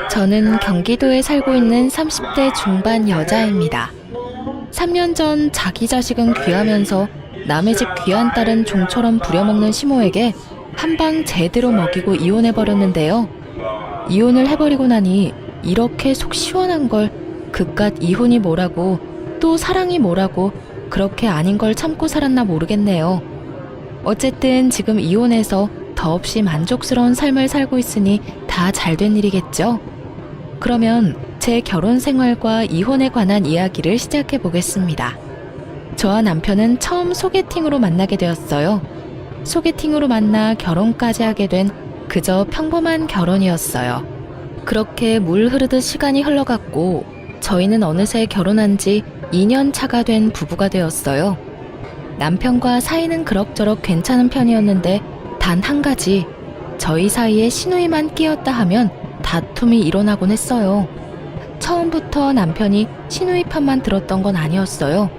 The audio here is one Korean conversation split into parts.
저는 경기도에 살고 있는 30대 중반 여자입니다. 3년 전 자기 자식은 귀하면서 남의 집 귀한 딸은 종처럼 부려먹는 시모에게 한 방 제대로 먹이고 이혼해버렸는데요. 이혼을 해버리고 나니 이렇게 속 시원한 걸 그깟 이혼이 뭐라고 또 사랑이 뭐라고 그렇게 아닌 걸 참고 살았나 모르겠네요. 어쨌든 지금 이혼해서 더없이 만족스러운 삶을 살고 있으니 다 잘된 일이겠죠? 그러면 제 결혼 생활과 이혼에 관한 이야기를 시작해 보겠습니다. 저와 남편은 처음 소개팅으로 만나게 되었어요. 소개팅으로 만나 결혼까지 하게 된 그저 평범한 결혼이었어요. 그렇게 물 흐르듯 시간이 흘러갔고 저희는 어느새 결혼한 지 2년 차가 된 부부가 되었어요. 남편과 사이는 그럭저럭 괜찮은 편이었는데 단 한 가지, 저희 사이에 시누이만 끼었다 하면 다툼이 일어나곤 했어요. 처음부터 남편이 시누이 편만 들었던 건 아니었어요.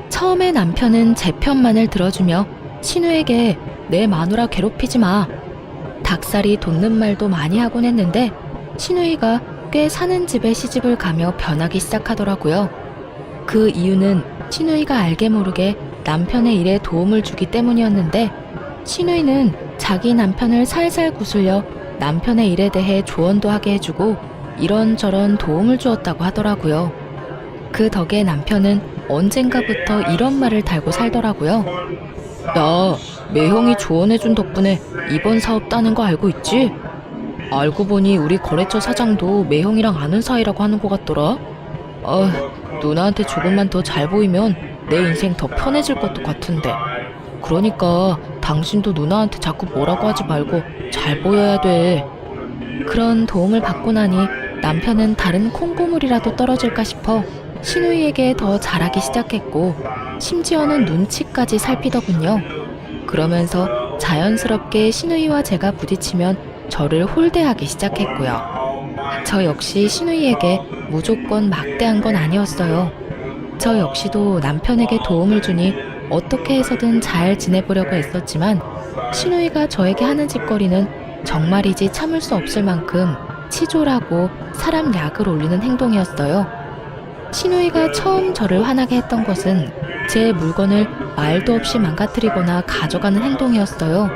처음에 남편은 제 편만을 들어주며 시누에게 내 마누라 괴롭히지 마, 닭살이 돋는 말도 많이 하곤 했는데 시누이가 꽤 사는 집에 시집을 가며 변하기 시작하더라고요. 그 이유는 시누이가 알게 모르게 남편의 일에 도움을 주기 때문이었는데 시누이는 자기 남편을 살살 구슬려 남편의 일에 대해 조언도 하게 해주고 이런저런 도움을 주었다고 하더라고요. 그 덕에 남편은 언젠가부터 이런 말을 달고 살더라고요. 야, 매형이 조언해준 덕분에 이번 사업 따는 거 알고 있지? 알고 보니 우리 거래처 사장도 매형이랑 아는 사이라고 하는 것 같더라. 누나한테 조금만 더 잘 보이면 내 인생 더 편해질 것도 같은데. 그러니까 당신도 누나한테 자꾸 뭐라고 하지 말고 잘 보여야 돼. 그런 도움을 받고 나니 남편은 다른 콩고물이라도 떨어질까 싶어 시누이에게 더 잘하기 시작했고 심지어는 눈치까지 살피더군요. 그러면서 자연스럽게 시누이와 제가 부딪히면 저를 홀대하기 시작했고요. 저 역시 시누이에게 무조건 막대한 건 아니었어요. 저 역시도 남편에게 도움을 주니 어떻게 해서든 잘 지내보려고 했었지만 시누이가 저에게 하는 짓거리는 정말이지 참을 수 없을 만큼 치졸하고 사람 약을 올리는 행동이었어요. 시누이가 처음 저를 화나게 했던 것은 제 물건을 말도 없이 망가뜨리거나 가져가는 행동이었어요.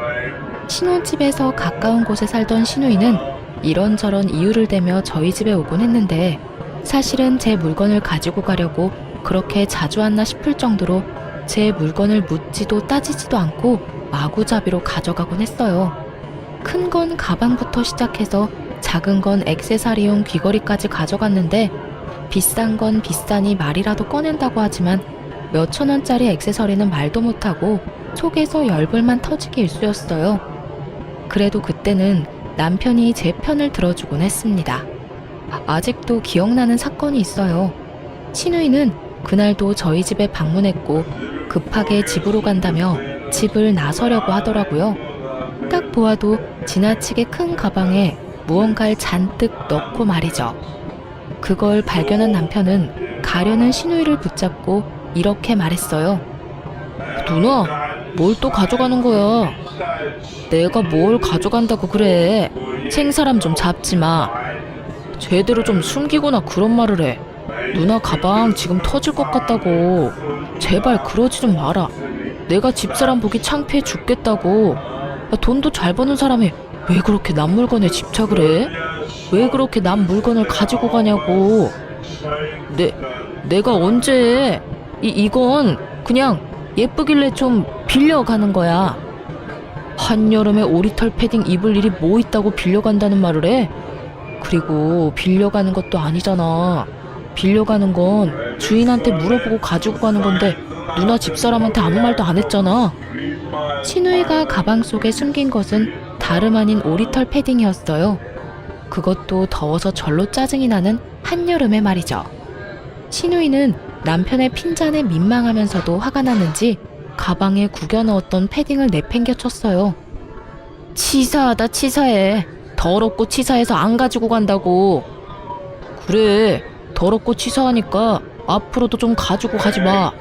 신혼집에서 가까운 곳에 살던 시누이는 이런저런 이유를 대며 저희 집에 오곤 했는데 사실은 제 물건을 가지고 가려고 그렇게 자주 왔나 싶을 정도로 제 물건을 묻지도 따지지도 않고 마구잡이로 가져가곤 했어요. 큰 건 가방부터 시작해서 작은 건 액세서리용 귀걸이까지 가져갔는데 비싼 건 비싸니 말이라도 꺼낸다고 하지만 몇천 원짜리 액세서리는 말도 못하고 속에서 열불만 터지기 일쑤였어요. 그래도 그때는 남편이 제 편을 들어주곤 했습니다. 아직도 기억나는 사건이 있어요. 시누이는 그날도 저희 집에 방문했고 급하게 집으로 간다며 집을 나서려고 하더라고요. 딱 보아도 지나치게 큰 가방에 무언가를 잔뜩 넣고 말이죠. 그걸 발견한 남편은 가려는 시누이를 붙잡고 이렇게 말했어요. 누나, 뭘 또 가져가는 거야? 내가 뭘 가져간다고 그래? 생사람 좀 잡지 마. 제대로 좀 숨기거나 그런 말을 해. 누나 가방 지금 터질 것 같다고. 제발 그러지 좀 마라. 내가 집사람 보기 창피해 죽겠다고. 돈도 잘 버는 사람이 왜 그렇게 남 물건에 집착을 해? 왜 그렇게 남 물건을 가지고 가냐고. 내가 언제 해? 이건 그냥 예쁘길래 좀 빌려가는 거야. 한여름에 오리털 패딩 입을 일이 뭐 있다고 빌려간다는 말을 해? 그리고 빌려가는 것도 아니잖아. 빌려가는 건 주인한테 물어보고 가지고 가는 건데 누나 집사람한테 아무 말도 안 했잖아. 시누이가 가방 속에 숨긴 것은 다름 아닌 오리털 패딩이었어요. 그것도 더워서 절로 짜증이 나는 한여름에 말이죠. 시누이는 남편의 핀잔에 민망하면서도 화가 났는지 가방에 구겨 넣었던 패딩을 내팽개쳤어요. 치사하다 치사해. 더럽고 치사해서 안 가지고 간다고. 그래, 더럽고 치사하니까 앞으로도 좀 가지고 가지 마.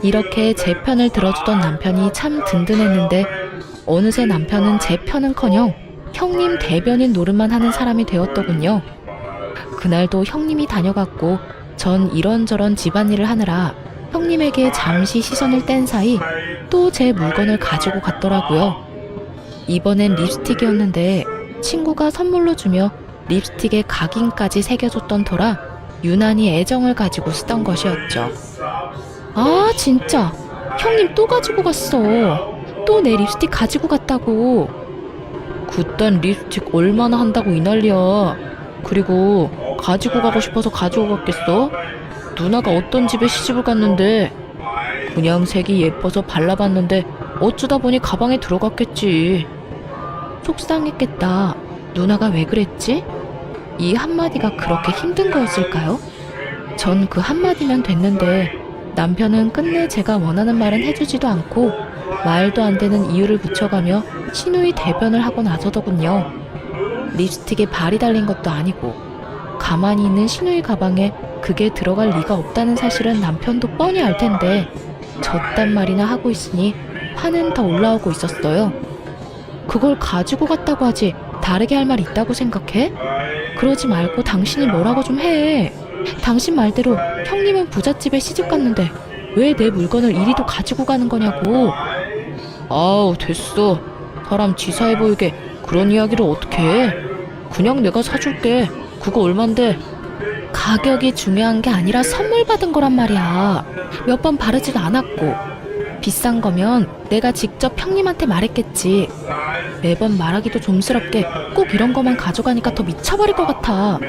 이렇게 제 편을 들어주던 남편이 참 든든했는데 어느새 남편은 제 편은커녕 형님 대변인 노릇만 하는 사람이 되었더군요. 그날도 형님이 다녀갔고 전 이런저런 집안일을 하느라 형님에게 잠시 시선을 뗀 사이 또 제 물건을 가지고 갔더라고요. 이번엔 립스틱이었는데 친구가 선물로 주며 립스틱에 각인까지 새겨줬던 터라 유난히 애정을 가지고 쓰던 것이었죠. 아 진짜 형님 또 가지고 갔어. 또 내 립스틱 가지고 갔다고. 그딴 립스틱 얼마나 한다고 이 난리야. 그리고 가지고 가고 싶어서 가지고 갔겠어? 누나가 어떤 집에 시집을 갔는데 그냥 색이 예뻐서 발라봤는데 어쩌다 보니 가방에 들어갔겠지. 속상했겠다. 누나가 왜 그랬지? 이 한마디가 그렇게 힘든 거였을까요? 전 그 한마디면 됐는데 남편은 끝내 제가 원하는 말은 해주지도 않고 말도 안 되는 이유를 붙여가며 신우이 대변을 하고 나서더군요. 립스틱에 발이 달린 것도 아니고 가만히 있는 신우이 가방에 그게 들어갈 리가 없다는 사실은 남편도 뻔히 알 텐데 저딴 말이나 하고 있으니 화는 더 올라오고 있었어요. 그걸 가지고 갔다고 하지 다르게 할 말 있다고 생각해? 그러지 말고 당신이 뭐라고 좀 해. 당신 말대로 형님은 부잣집에 시집 갔는데 왜 내 물건을 이리도 가지고 가는 거냐고. 아우 됐어. 사람 치사해 보이게 그런 이야기를 어떻게 해. 그냥 내가 사줄게. 그거 얼만데. 가격이 중요한 게 아니라 선물 받은 거란 말이야. 몇 번 바르지도 않았고. 비싼 거면 내가 직접 형님한테 말했겠지. 매번 말하기도 좀스럽게 꼭 이런 거만 가져가니까 더 미쳐버릴 것 같아.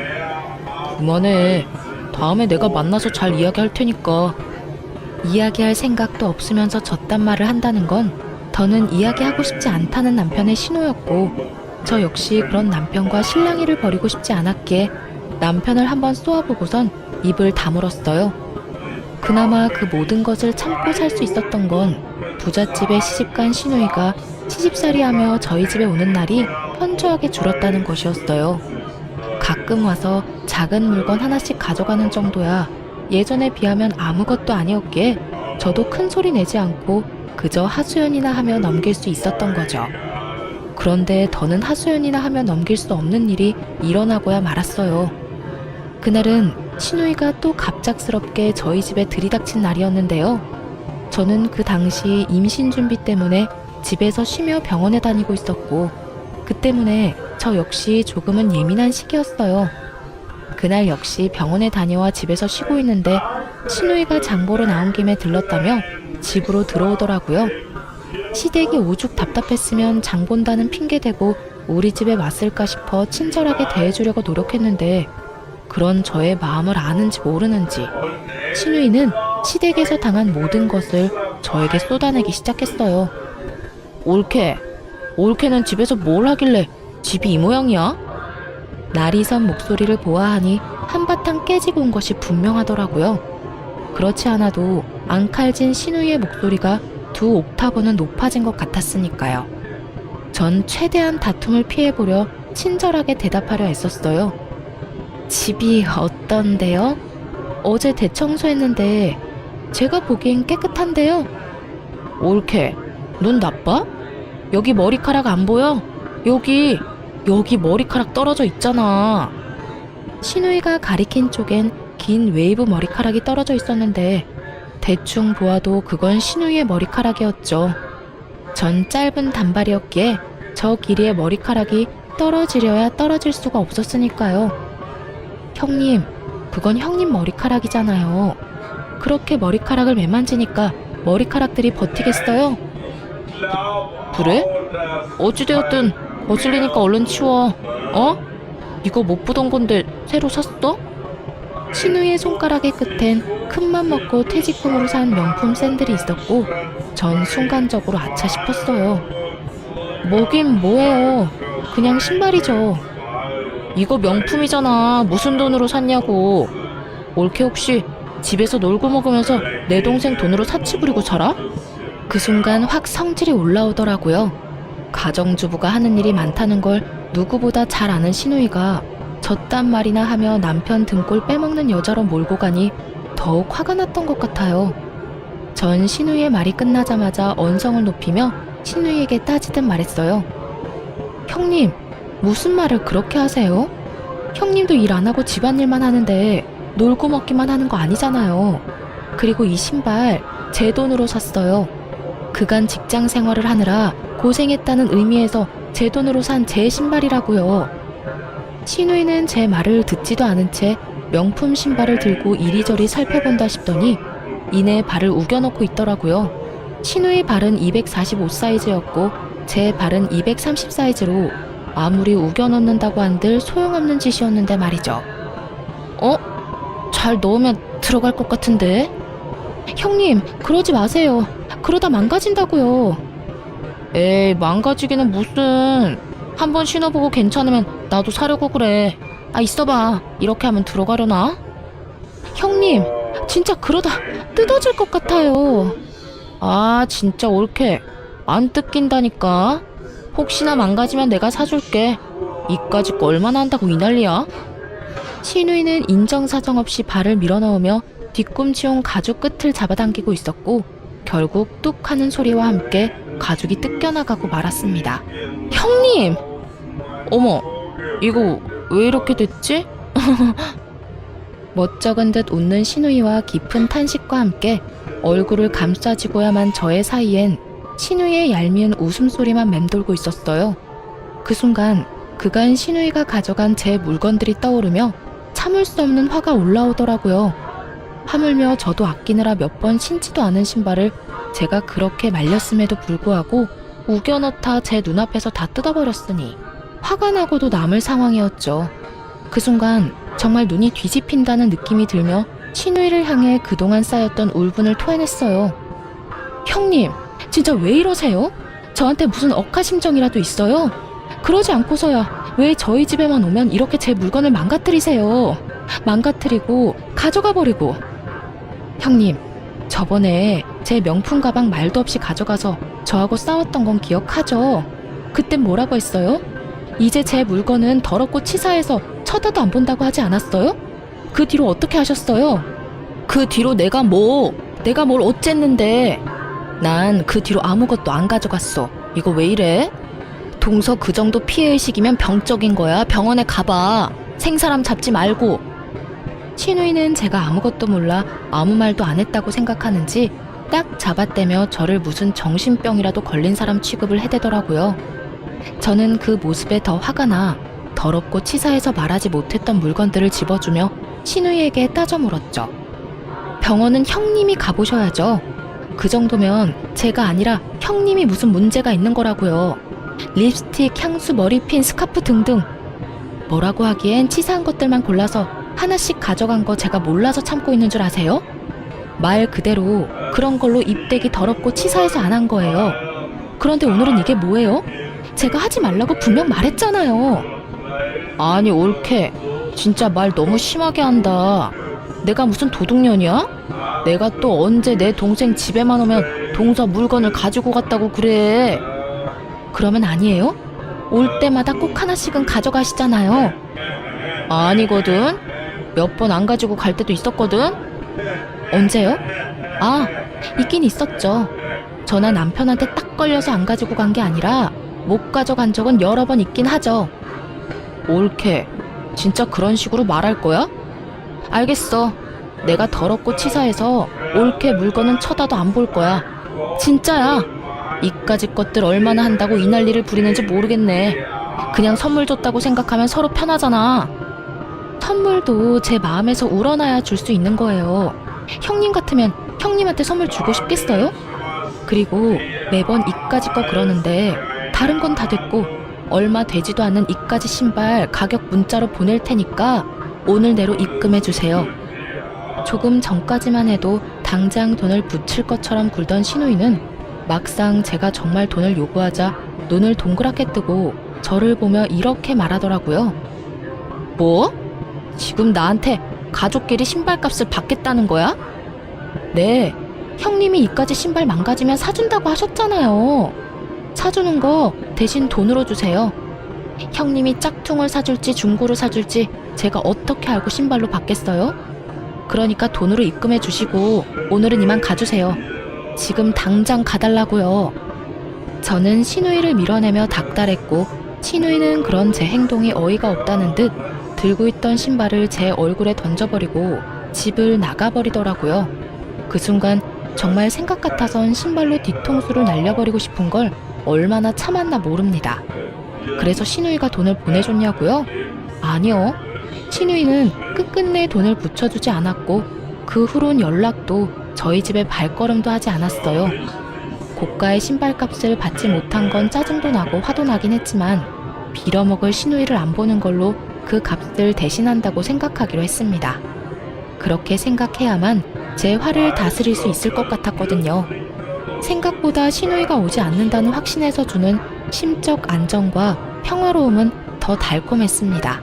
그만해. 다음에 내가 만나서 잘 이야기할 테니까. 이야기할 생각도 없으면서 저딴 말을 한다는 건 더는 이야기하고 싶지 않다는 남편의 신호였고 저 역시 그런 남편과 실랑이를 벌이고 싶지 않았기에 남편을 한번 쏘아보고선 입을 다물었어요. 그나마 그 모든 것을 참고 살 수 있었던 건 부잣집에 시집간 시누이가 시집살이하며 저희 집에 오는 날이 현저하게 줄었다는 것이었어요. 가끔 와서 작은 물건 하나씩 가져가는 정도야 예전에 비하면 아무것도 아니었기에 저도 큰 소리 내지 않고 그저 하소연이나 하며 넘길 수 있었던 거죠. 그런데 더는 하소연이나 하며 넘길 수 없는 일이 일어나고야 말았어요. 그날은 시누이가 또 갑작스럽게 저희 집에 들이닥친 날이었는데요. 저는 그 당시 임신 준비 때문에 집에서 쉬며 병원에 다니고 있었고 그 때문에 저 역시 조금은 예민한 시기였어요. 그날 역시 병원에 다녀와 집에서 쉬고 있는데 시누이가 장보러 나온 김에 들렀다며 집으로 들어오더라고요. 시댁이 오죽 답답했으면 장 본다는 핑계대고 우리 집에 왔을까 싶어 친절하게 대해주려고 노력했는데 그런 저의 마음을 아는지 모르는지 시누이는 시댁에서 당한 모든 것을 저에게 쏟아내기 시작했어요. 올케는 집에서 뭘 하길래 집이 이 모양이야? 날이 선 목소리를 보아하니 한바탕 깨지고 온 것이 분명하더라고요. 그렇지 않아도 앙칼진 시누이의 목소리가 2 옥타브는 높아진 것 같았으니까요. 전 최대한 다툼을 피해보려 친절하게 대답하려 애썼어요. 집이 어떤데요? 어제 대청소했는데 제가 보기엔 깨끗한데요. 올케, 눈 나빠? 여기 머리카락 안 보여? 여기 머리카락 떨어져 있잖아. 시누이가 가리킨 쪽엔 긴 웨이브 머리카락이 떨어져 있었는데 대충 보아도 그건 시누이의 머리카락이었죠. 전 짧은 단발이었기에 저 길이의 머리카락이 떨어지려야 떨어질 수가 없었으니까요. 형님, 그건 형님 머리카락이잖아요. 그렇게 머리카락을 매만지니까 머리카락들이 버티겠어요? 그래? 어찌되었든 거슬리니까 얼른 치워. 이거 못 보던 건데 새로 샀어? 시누이의 손가락의 끝엔 큰맘 먹고 퇴직금으로 산 명품 샌들이 있었고 전 순간적으로 아차 싶었어요. 뭐긴 뭐예요. 그냥 신발이죠. 이거 명품이잖아. 무슨 돈으로 샀냐고. 올케 혹시 집에서 놀고 먹으면서 내 동생 돈으로 사치 부리고 살아? 그 순간 확 성질이 올라오더라고요. 가정주부가 하는 일이 많다는 걸 누구보다 잘 아는 시누이가 저딴 말이나 하며 남편 등골 빼먹는 여자로 몰고 가니 더욱 화가 났던 것 같아요. 전 시누이의 말이 끝나자마자 언성을 높이며 시누이에게 따지듯 말했어요. 형님, 무슨 말을 그렇게 하세요? 형님도 일 안 하고 집안일만 하는데 놀고 먹기만 하는 거 아니잖아요. 그리고 이 신발 제 돈으로 샀어요. 그간 직장 생활을 하느라 고생했다는 의미에서 제 돈으로 산 제 신발이라고요. 신우이는 제 말을 듣지도 않은 채 명품 신발을 들고 이리저리 살펴본다 싶더니 이내 발을 우겨넣고 있더라고요. 신우이 발은 245 사이즈였고 제 발은 230 사이즈로 아무리 우겨넣는다고 한들 소용없는 짓이었는데 말이죠. 잘 넣으면 들어갈 것 같은데? 형님, 그러지 마세요. 그러다 망가진다고요. 에이, 망가지기는 무슨. 한번 신어보고 괜찮으면 나도 사려고 그래. 있어봐. 이렇게 하면 들어가려나? 형님, 진짜 그러다 뜯어질 것 같아요. 진짜 옳게. 안 뜯긴다니까. 혹시나 망가지면 내가 사줄게. 이까짓 거 얼마나 한다고 이 난리야? 신우이는 인정사정 없이 발을 밀어넣으며 뒤꿈치용 가죽 끝을 잡아당기고 있었고 결국 뚝 하는 소리와 함께 가죽이 뜯겨나가고 말았습니다. 형님! 어머, 이거 왜 이렇게 됐지? 멋쩍은 듯 웃는 신우이와 깊은 탄식과 함께 얼굴을 감싸지고야만 저의 사이엔 신우이의 얄미운 웃음소리만 맴돌고 있었어요. 그 순간 그간 신우이가 가져간 제 물건들이 떠오르며 참을 수 없는 화가 올라오더라고요. 하물며 저도 아끼느라 몇 번 신지도 않은 신발을 제가 그렇게 말렸음에도 불구하고 우겨넣다 제 눈앞에서 다 뜯어버렸으니 화가 나고도 남을 상황이었죠. 그 순간 정말 눈이 뒤집힌다는 느낌이 들며 신우이를 향해 그동안 쌓였던 울분을 토해냈어요. 형님, 진짜 왜 이러세요? 저한테 무슨 억하심정이라도 있어요? 그러지 않고서야 왜 저희 집에만 오면 이렇게 제 물건을 망가뜨리세요? 망가뜨리고 가져가 버리고. 형님, 저번에 제 명품 가방 말도 없이 가져가서 저하고 싸웠던 건 기억하죠? 그땐 뭐라고 했어요? 이제 제 물건은 더럽고 치사해서 쳐다도 안 본다고 하지 않았어요? 그 뒤로 어떻게 하셨어요? 그 뒤로 내가 뭘 어쨌는데. 난 그 뒤로 아무것도 안 가져갔어. 이거 왜 이래? 동서 그 정도 피해의식이면 병적인 거야. 병원에 가봐. 생사람 잡지 말고. 신우이는 제가 아무것도 몰라 아무 말도 안 했다고 생각하는지 딱 잡아떼며 저를 무슨 정신병이라도 걸린 사람 취급을 해대더라고요. 저는 그 모습에 더 화가 나 더럽고 치사해서 말하지 못했던 물건들을 집어주며 신우이에게 따져 물었죠. 병원은 형님이 가보셔야죠. 그 정도면 제가 아니라 형님이 무슨 문제가 있는 거라고요. 립스틱, 향수, 머리핀, 스카프 등등. 뭐라고 하기엔 치사한 것들만 골라서 하나씩 가져간 거 제가 몰라서 참고 있는 줄 아세요? 말 그대로 그런 걸로 입대기 더럽고 치사해서 안 한 거예요. 그런데 오늘은 이게 뭐예요? 제가 하지 말라고 분명 말했잖아요. 아니, 옳게. 진짜 말 너무 심하게 한다. 내가 무슨 도둑년이야? 내가 또 언제 내 동생 집에만 오면 동서 물건을 가지고 갔다고 그래. 그러면 아니에요? 올 때마다 꼭 하나씩은 가져가시잖아요. 아니거든. 몇 번 안 가지고 갈 때도 있었거든. 언제요? 있긴 있었죠. 저나 남편한테 딱 걸려서 안 가지고 간 게 아니라 못 가져간 적은 여러 번 있긴 하죠. 옳게. 진짜 그런 식으로 말할 거야? 알겠어. 내가 더럽고 치사해서 옳게 물건은 쳐다도 안 볼 거야. 진짜야. 이까짓 것들 얼마나 한다고 이 난리를 부리는지 모르겠네. 그냥 선물 줬다고 생각하면 서로 편하잖아. 선물도 제 마음에서 우러나야 줄 수 있는 거예요. 형님 같으면 형님한테 선물 주고 싶겠어요? 그리고 매번 이까짓 거 그러는데 다른 건 다 됐고 얼마 되지도 않는 이까짓 신발 가격 문자로 보낼 테니까 오늘 내로 입금해 주세요. 조금 전까지만 해도 당장 돈을 붙일 것처럼 굴던 신우이는 막상 제가 정말 돈을 요구하자 눈을 동그랗게 뜨고 저를 보며 이렇게 말하더라고요. 뭐? 지금 나한테 가족끼리 신발값을 받겠다는 거야? 네, 형님이 이까지 신발 망가지면 사준다고 하셨잖아요. 사주는 거 대신 돈으로 주세요. 형님이 짝퉁을 사줄지 중고로 사줄지 제가 어떻게 알고 신발로 받겠어요? 그러니까 돈으로 입금해 주시고 오늘은 이만 가주세요. 지금 당장 가달라고요. 저는 신우이를 밀어내며 닥달했고 신우이는 그런 제 행동이 어이가 없다는 듯 들고 있던 신발을 제 얼굴에 던져버리고 집을 나가버리더라고요. 그 순간 정말 생각 같아선 신발로 뒤통수를 날려버리고 싶은 걸 얼마나 참았나 모릅니다. 그래서 신우이가 돈을 보내줬냐고요? 아니요. 신우이는 끝끝내 돈을 붙여주지 않았고 그 후론 연락도 저희 집에 발걸음도 하지 않았어요. 고가의 신발값을 받지 못한 건 짜증도 나고 화도 나긴 했지만 빌어먹을 신우이를 안 보는 걸로 그 값을 대신한다고 생각하기로 했습니다. 그렇게 생각해야만 제 화를 다스릴 수 있을 것 같았거든요. 생각보다 신우이가 오지 않는다는 확신에서 주는 심적 안정과 평화로움은 더 달콤했습니다.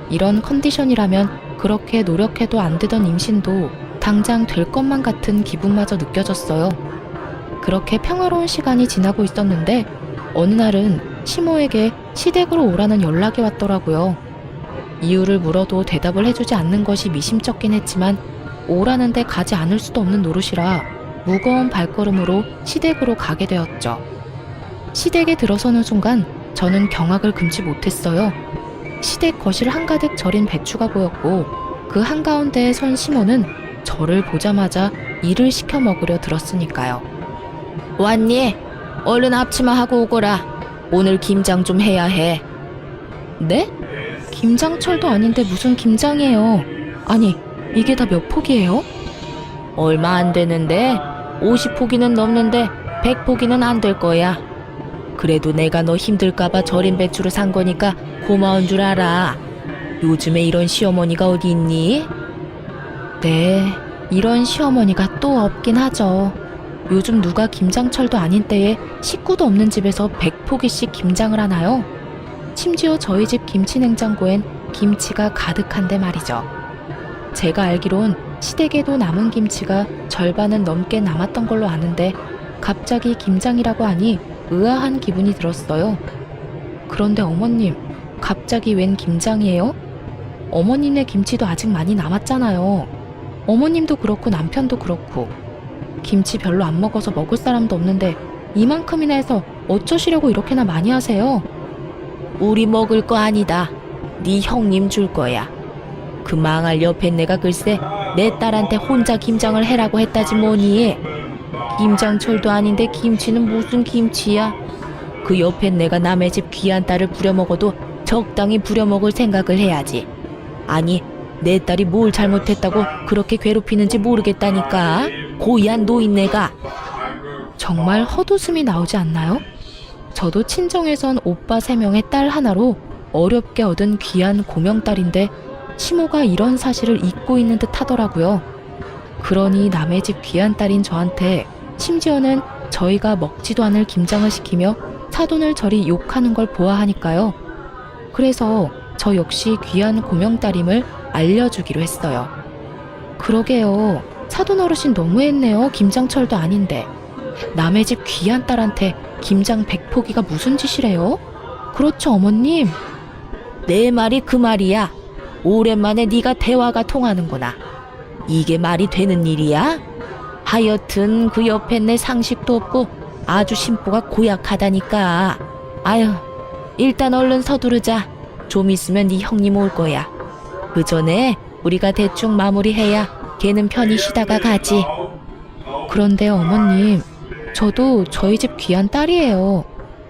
이런 컨디션이라면 그렇게 노력해도 안 되던 임신도 당장 될 것만 같은 기분마저 느껴졌어요. 그렇게 평화로운 시간이 지나고 있었는데 어느 날은 시모에게 시댁으로 오라는 연락이 왔더라고요. 이유를 물어도 대답을 해주지 않는 것이 미심쩍긴 했지만 오라는데 가지 않을 수도 없는 노릇이라 무거운 발걸음으로 시댁으로 가게 되었죠. 시댁에 들어서는 순간 저는 경악을 금치 못했어요. 시댁 거실 한가득 절인 배추가 보였고 그 한가운데에 선 시모는 저를 보자마자 일을 시켜 먹으려 들었으니까요. 왔니? 얼른 앞치마 하고 오거라. 오늘 김장 좀 해야 해. 네? 김장철도 아닌데 무슨 김장이에요. 아니, 이게 다 몇 포기예요? 얼마 안 되는데 50포기는 넘는데 100포기는 안 될 거야. 그래도 내가 너 힘들까봐 절인 배추를 산 거니까 고마운 줄 알아. 요즘에 이런 시어머니가 어디 있니? 네, 이런 시어머니가 또 없긴 하죠. 요즘 누가 김장철도 아닌 때에 식구도 없는 집에서 100포기씩 김장을 하나요? 심지어 저희 집 김치냉장고엔 김치가 가득한데 말이죠. 제가 알기론 시댁에도 남은 김치가 절반은 넘게 남았던 걸로 아는데 갑자기 김장이라고 하니 의아한 기분이 들었어요. 그런데 어머님, 갑자기 웬 김장이에요? 어머님네 김치도 아직 많이 남았잖아요. 어머님도 그렇고 남편도 그렇고. 김치 별로 안 먹어서 먹을 사람도 없는데 이만큼이나 해서 어쩌시려고 이렇게나 많이 하세요? 우리 먹을 거 아니다. 네 형님 줄 거야. 그 망할 옆에 내가 글쎄 내 딸한테 혼자 김장을 해라고 했다지 뭐니. 김장철도 아닌데 김치는 무슨 김치야. 그 옆에 내가 남의 집 귀한 딸을 부려먹어도 적당히 부려먹을 생각을 해야지. 아니, 내 딸이 뭘 잘못했다고 그렇게 괴롭히는지 모르겠다니까. 고이한 노인네가. 정말 헛웃음이 나오지 않나요? 저도 친정에선 오빠 3명의 딸 하나로 어렵게 얻은 귀한 고명딸인데 시모가 이런 사실을 잊고 있는 듯 하더라고요. 그러니 남의 집 귀한 딸인 저한테 심지어는 저희가 먹지도 않을 김장을 시키며 사돈을 저리 욕하는 걸 보아하니까요. 그래서 저 역시 귀한 고명딸임을 알려주기로 했어요. 그러게요. 사돈 어르신 너무했네요. 김장철도 아닌데. 남의 집 귀한 딸한테 김장 100포기가 무슨 짓이래요? 그렇죠, 어머님? 내 말이 그 말이야. 오랜만에 네가 대화가 통하는구나. 이게 말이 되는 일이야? 하여튼 그 옆에 내 상식도 없고 아주 심보가 고약하다니까. 아유, 일단 얼른 서두르자. 좀 있으면 네 형님 올 거야. 그 전에 우리가 대충 마무리해야 걔는 편히 쉬다가 가지. 그런데 어머님, 저도 저희 집 귀한 딸이에요.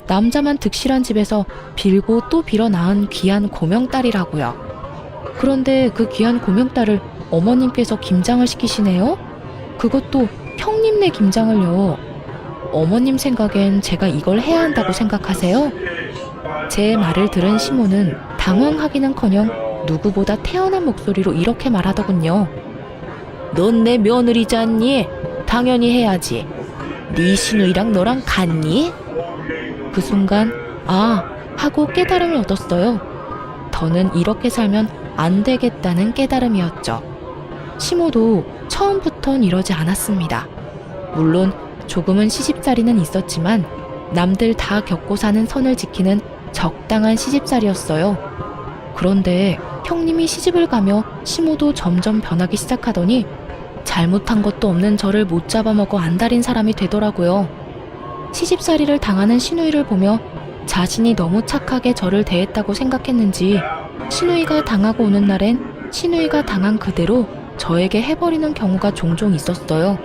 남자만 득실한 집에서 빌고 또 빌어 낳은 귀한 고명딸이라고요. 그런데 그 귀한 고명딸을 어머님께서 김장을 시키시네요? 그것도 형님네 김장을요. 어머님 생각엔 제가 이걸 해야 한다고 생각하세요? 제 말을 들은 시모는 당황하기는커녕 누구보다 태어난 목소리로 이렇게 말하더군요. 넌 내 며느리잖니? 당연히 해야지. 네 시누이랑 너랑 같니? 그 순간 아 하고 깨달음을 얻었어요. 더는 이렇게 살면 안 되겠다는 깨달음이었죠. 시모도 처음부턴 이러지 않았습니다. 물론 조금은 시집살이는 있었지만 남들 다 겪고 사는 선을 지키는 적당한 시집살이였어요. 그런데 형님이 시집을 가며 시모도 점점 변하기 시작하더니 잘못한 것도 없는 저를 못 잡아먹어 안달인 사람이 되더라고요. 시집살이를 당하는 시누이를 보며 자신이 너무 착하게 저를 대했다고 생각했는지 신우이가 당하고 오는 날엔 신우이가 당한 그대로 저에게 해버리는 경우가 종종 있었어요.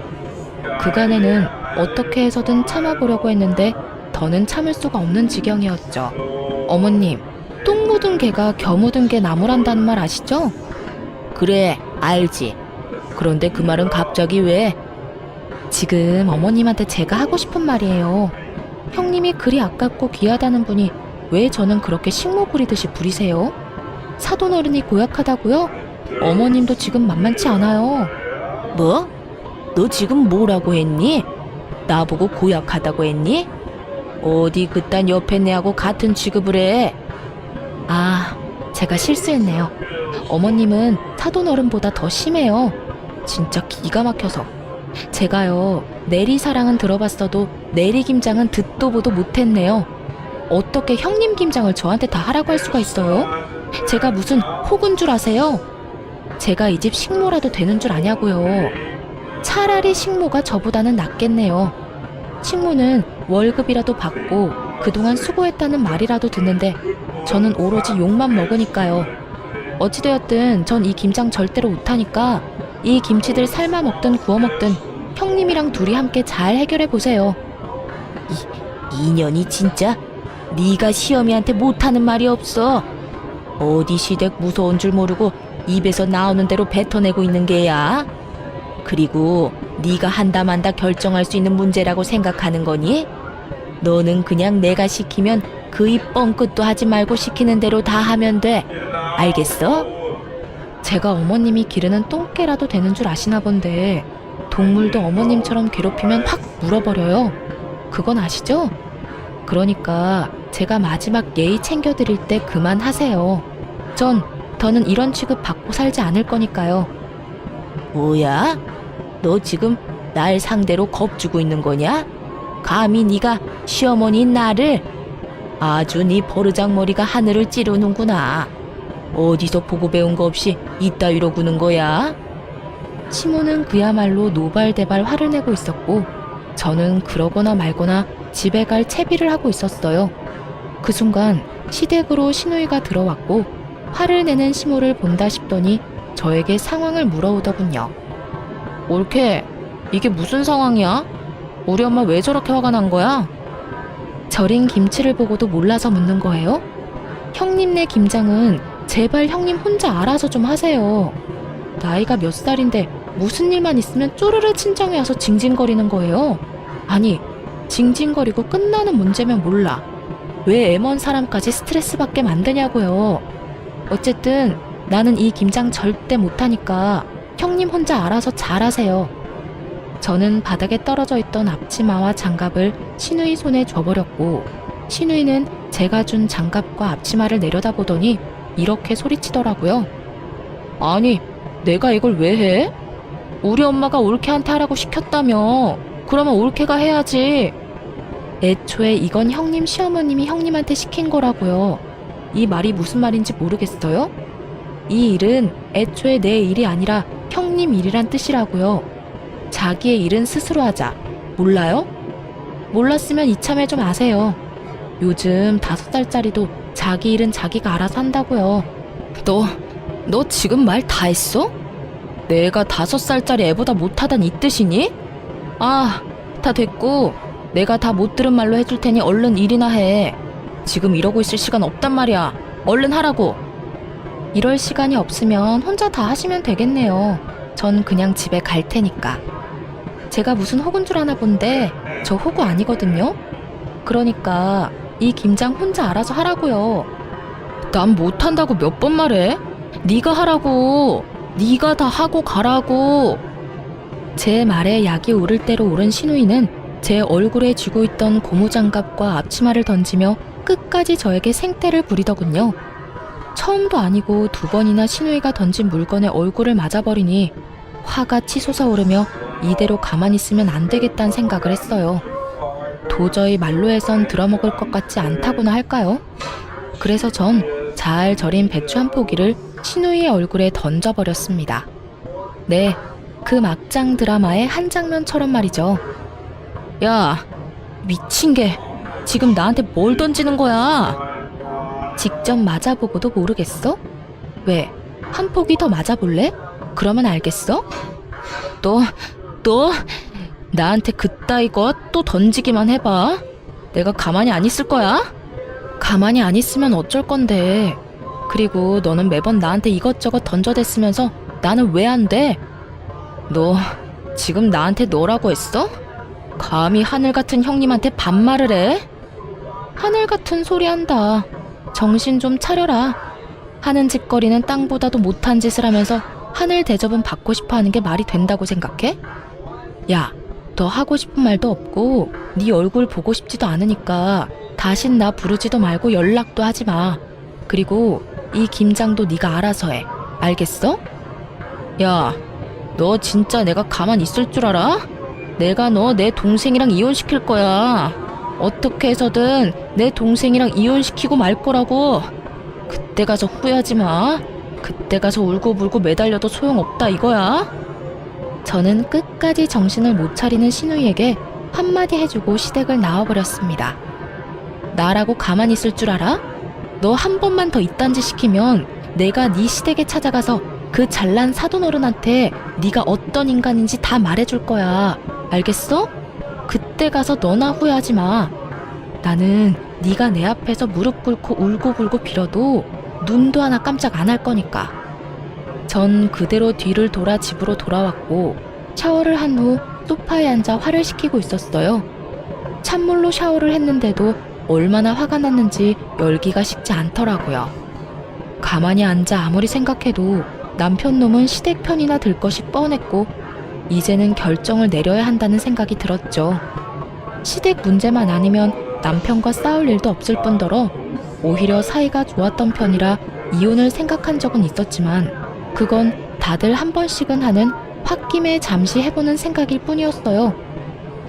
그간에는 어떻게 해서든 참아보려고 했는데 더는 참을 수가 없는 지경이었죠. 어머님, 똥 묻은 개가 겨 묻은 개 나무란다는 말 아시죠? 그래, 알지. 그런데 그 말은 갑자기 왜? 지금 어머님한테 제가 하고 싶은 말이에요. 형님이 그리 아깝고 귀하다는 분이 왜 저는 그렇게 식모 부리듯이 부리세요? 사돈어른이 고약하다고요? 어머님도 지금 만만치 않아요. 뭐? 너 지금 뭐라고 했니? 나보고 고약하다고 했니? 어디 그딴 옆에 내하고 같은 취급을 해? 아, 제가 실수했네요. 어머님은 사돈어른보다 더 심해요. 진짜 기가 막혀서. 제가요, 내리사랑은 들어봤어도 내리김장은 듣도 보도 못했네요. 어떻게 형님 김장을 저한테 다 하라고 할 수가 있어요? 제가 무슨 혹은 줄 아세요? 제가 이 집 식모라도 되는 줄 아냐고요. 차라리 식모가 저보다는 낫겠네요. 식모는 월급이라도 받고 그동안 수고했다는 말이라도 듣는데 저는 오로지 욕만 먹으니까요. 어찌되었든 전 이 김장 절대로 못하니까 이 김치들 삶아 먹든 구워 먹든 형님이랑 둘이 함께 잘 해결해 보세요. 이년이 진짜 네가 시어미한테 못하는 말이 없어. 어디 시댁 무서운 줄 모르고 입에서 나오는 대로 뱉어내고 있는 게야. 그리고 네가 한다 만다 결정할 수 있는 문제라고 생각하는 거니? 너는 그냥 내가 시키면 그 입 뻥끗도 하지 말고 시키는 대로 다 하면 돼. 알겠어? 제가 어머님이 기르는 똥개라도 되는 줄 아시나 본데 동물도 어머님처럼 괴롭히면 확 물어버려요. 그건 아시죠? 그러니까 제가 마지막 예의 챙겨드릴 때 그만하세요. 전 더는 이런 취급 받고 살지 않을 거니까요. 뭐야? 너 지금 날 상대로 겁주고 있는 거냐? 감히 네가 시어머니인 나를? 아주 네 버르장머리가 하늘을 찌르는구나. 어디서 보고 배운 거 없이 이따위로 구는 거야? 시모는 그야말로 노발대발 화를 내고 있었고 저는 그러거나 말거나 집에 갈 채비를 하고 있었어요. 그 순간 시댁으로 시누이가 들어왔고 화를 내는 시모를 본다 싶더니 저에게 상황을 물어오더군요. 올케, 이게 무슨 상황이야? 우리 엄마 왜 저렇게 화가 난 거야? 절인 김치를 보고도 몰라서 묻는 거예요? 형님네 김장은 제발 형님 혼자 알아서 좀 하세요. 나이가 몇 살인데 무슨 일만 있으면 쪼르르 친정에 와서 징징거리는 거예요. 아니, 징징거리고 끝나는 문제면 몰라. 왜 애먼 사람까지 스트레스 받게 만드냐고요. 어쨌든 나는 이 김장 절대 못하니까 형님 혼자 알아서 잘하세요. 저는 바닥에 떨어져 있던 앞치마와 장갑을 시누이 손에 줘버렸고 시누이는 제가 준 장갑과 앞치마를 내려다보더니 이렇게 소리치더라고요. 아니, 내가 이걸 왜 해? 우리 엄마가 올케한테 하라고 시켰다며. 그러면 올케가 해야지. 애초에 이건 형님 시어머님이 형님한테 시킨 거라고요. 이 말이 무슨 말인지 모르겠어요? 이 일은 애초에 내 일이 아니라 형님 일이란 뜻이라고요. 자기의 일은 스스로 하자. 몰라요? 몰랐으면 이참에 좀 아세요. 요즘 5살짜리도 자기 일은 자기가 알아서 한다고요. 너 지금 말 다 했어? 내가 5살짜리 애보다 못하단 이 뜻이니? 아, 다 됐고 내가 다 못 들은 말로 해줄 테니 얼른 일이나 해. 지금 이러고 있을 시간 없단 말이야. 얼른 하라고. 이럴 시간이 없으면 혼자 다 하시면 되겠네요. 전 그냥 집에 갈 테니까. 제가 무슨 호구인 줄 아나 본데 저 호구 아니거든요. 그러니까 이 김장 혼자 알아서 하라고요. 난 못한다고 몇 번 말해? 네가 하라고. 네가 다 하고 가라고. 제 말에 약이 오를 대로 오른 시누이는 제 얼굴에 쥐고 있던 고무장갑과 앞치마를 던지며 끝까지 저에게 생떼를 부리더군요. 처음도 아니고 2번이나 시누이가 던진 물건에 얼굴을 맞아버리니 화가 치솟아 오르며 이대로 가만히 있으면 안 되겠다는 생각을 했어요. 도저히 말로 해선 들어먹을 것 같지 않다고나 할까요? 그래서 전 잘 절인 배추 한 포기를 시누이의 얼굴에 던져버렸습니다. 네, 그 막장 드라마의 한 장면처럼 말이죠. 야, 미친 게 지금 나한테 뭘 던지는 거야? 직접 맞아보고도 모르겠어? 왜? 한 포기 더 맞아볼래? 그러면 알겠어? 너 나한테 그따위 것 또 던지기만 해봐. 내가 가만히 안 있을 거야? 가만히 안 있으면 어쩔 건데. 그리고 너는 매번 나한테 이것저것 던져댔으면서 나는 왜 안 돼? 너 지금 나한테 너라고 했어? 감히 하늘 같은 형님한테 반말을 해? 하늘 같은 소리 한다. 정신 좀 차려라. 하는 짓거리는 땅보다도 못한 짓을 하면서 하늘 대접은 받고 싶어 하는 게 말이 된다고 생각해? 야, 너 하고 싶은 말도 없고 네 얼굴 보고 싶지도 않으니까 다신 나 부르지도 말고 연락도 하지 마. 그리고 이 김장도 네가 알아서 해. 알겠어? 야, 너 진짜 내가 가만 있을 줄 알아? 내가 너 내 동생이랑 이혼시킬 거야. 어떻게 해서든 내 동생이랑 이혼시키고 말 거라고. 그때 가서 후회하지 마. 그때 가서 울고불고 매달려도 소용없다 이거야. 저는 끝까지 정신을 못 차리는 신우이에게 한마디 해주고 시댁을 나와버렸습니다. 나라고 가만히 있을 줄 알아? 너 한 번만 더 이딴 짓 시키면 내가 네 시댁에 찾아가서 그 잘난 사돈어른한테 네가 어떤 인간인지 다 말해줄 거야. 알겠어? 그때 가서 너나 후회하지 마. 나는 네가 내 앞에서 무릎 꿇고 울고불고 빌어도 눈도 하나 깜짝 안 할 거니까. 전 그대로 뒤를 돌아 집으로 돌아왔고 샤워를 한 후 소파에 앉아 화를 식히고 있었어요. 찬물로 샤워를 했는데도 얼마나 화가 났는지 열기가 식지 않더라고요. 가만히 앉아 아무리 생각해도 남편 놈은 시댁 편이나 들 것이 뻔했고 이제는 결정을 내려야 한다는 생각이 들었죠. 시댁 문제만 아니면 남편과 싸울 일도 없을 뿐더러 오히려 사이가 좋았던 편이라 이혼을 생각한 적은 있었지만 그건 다들 한 번씩은 하는 홧김에 잠시 해보는 생각일 뿐이었어요.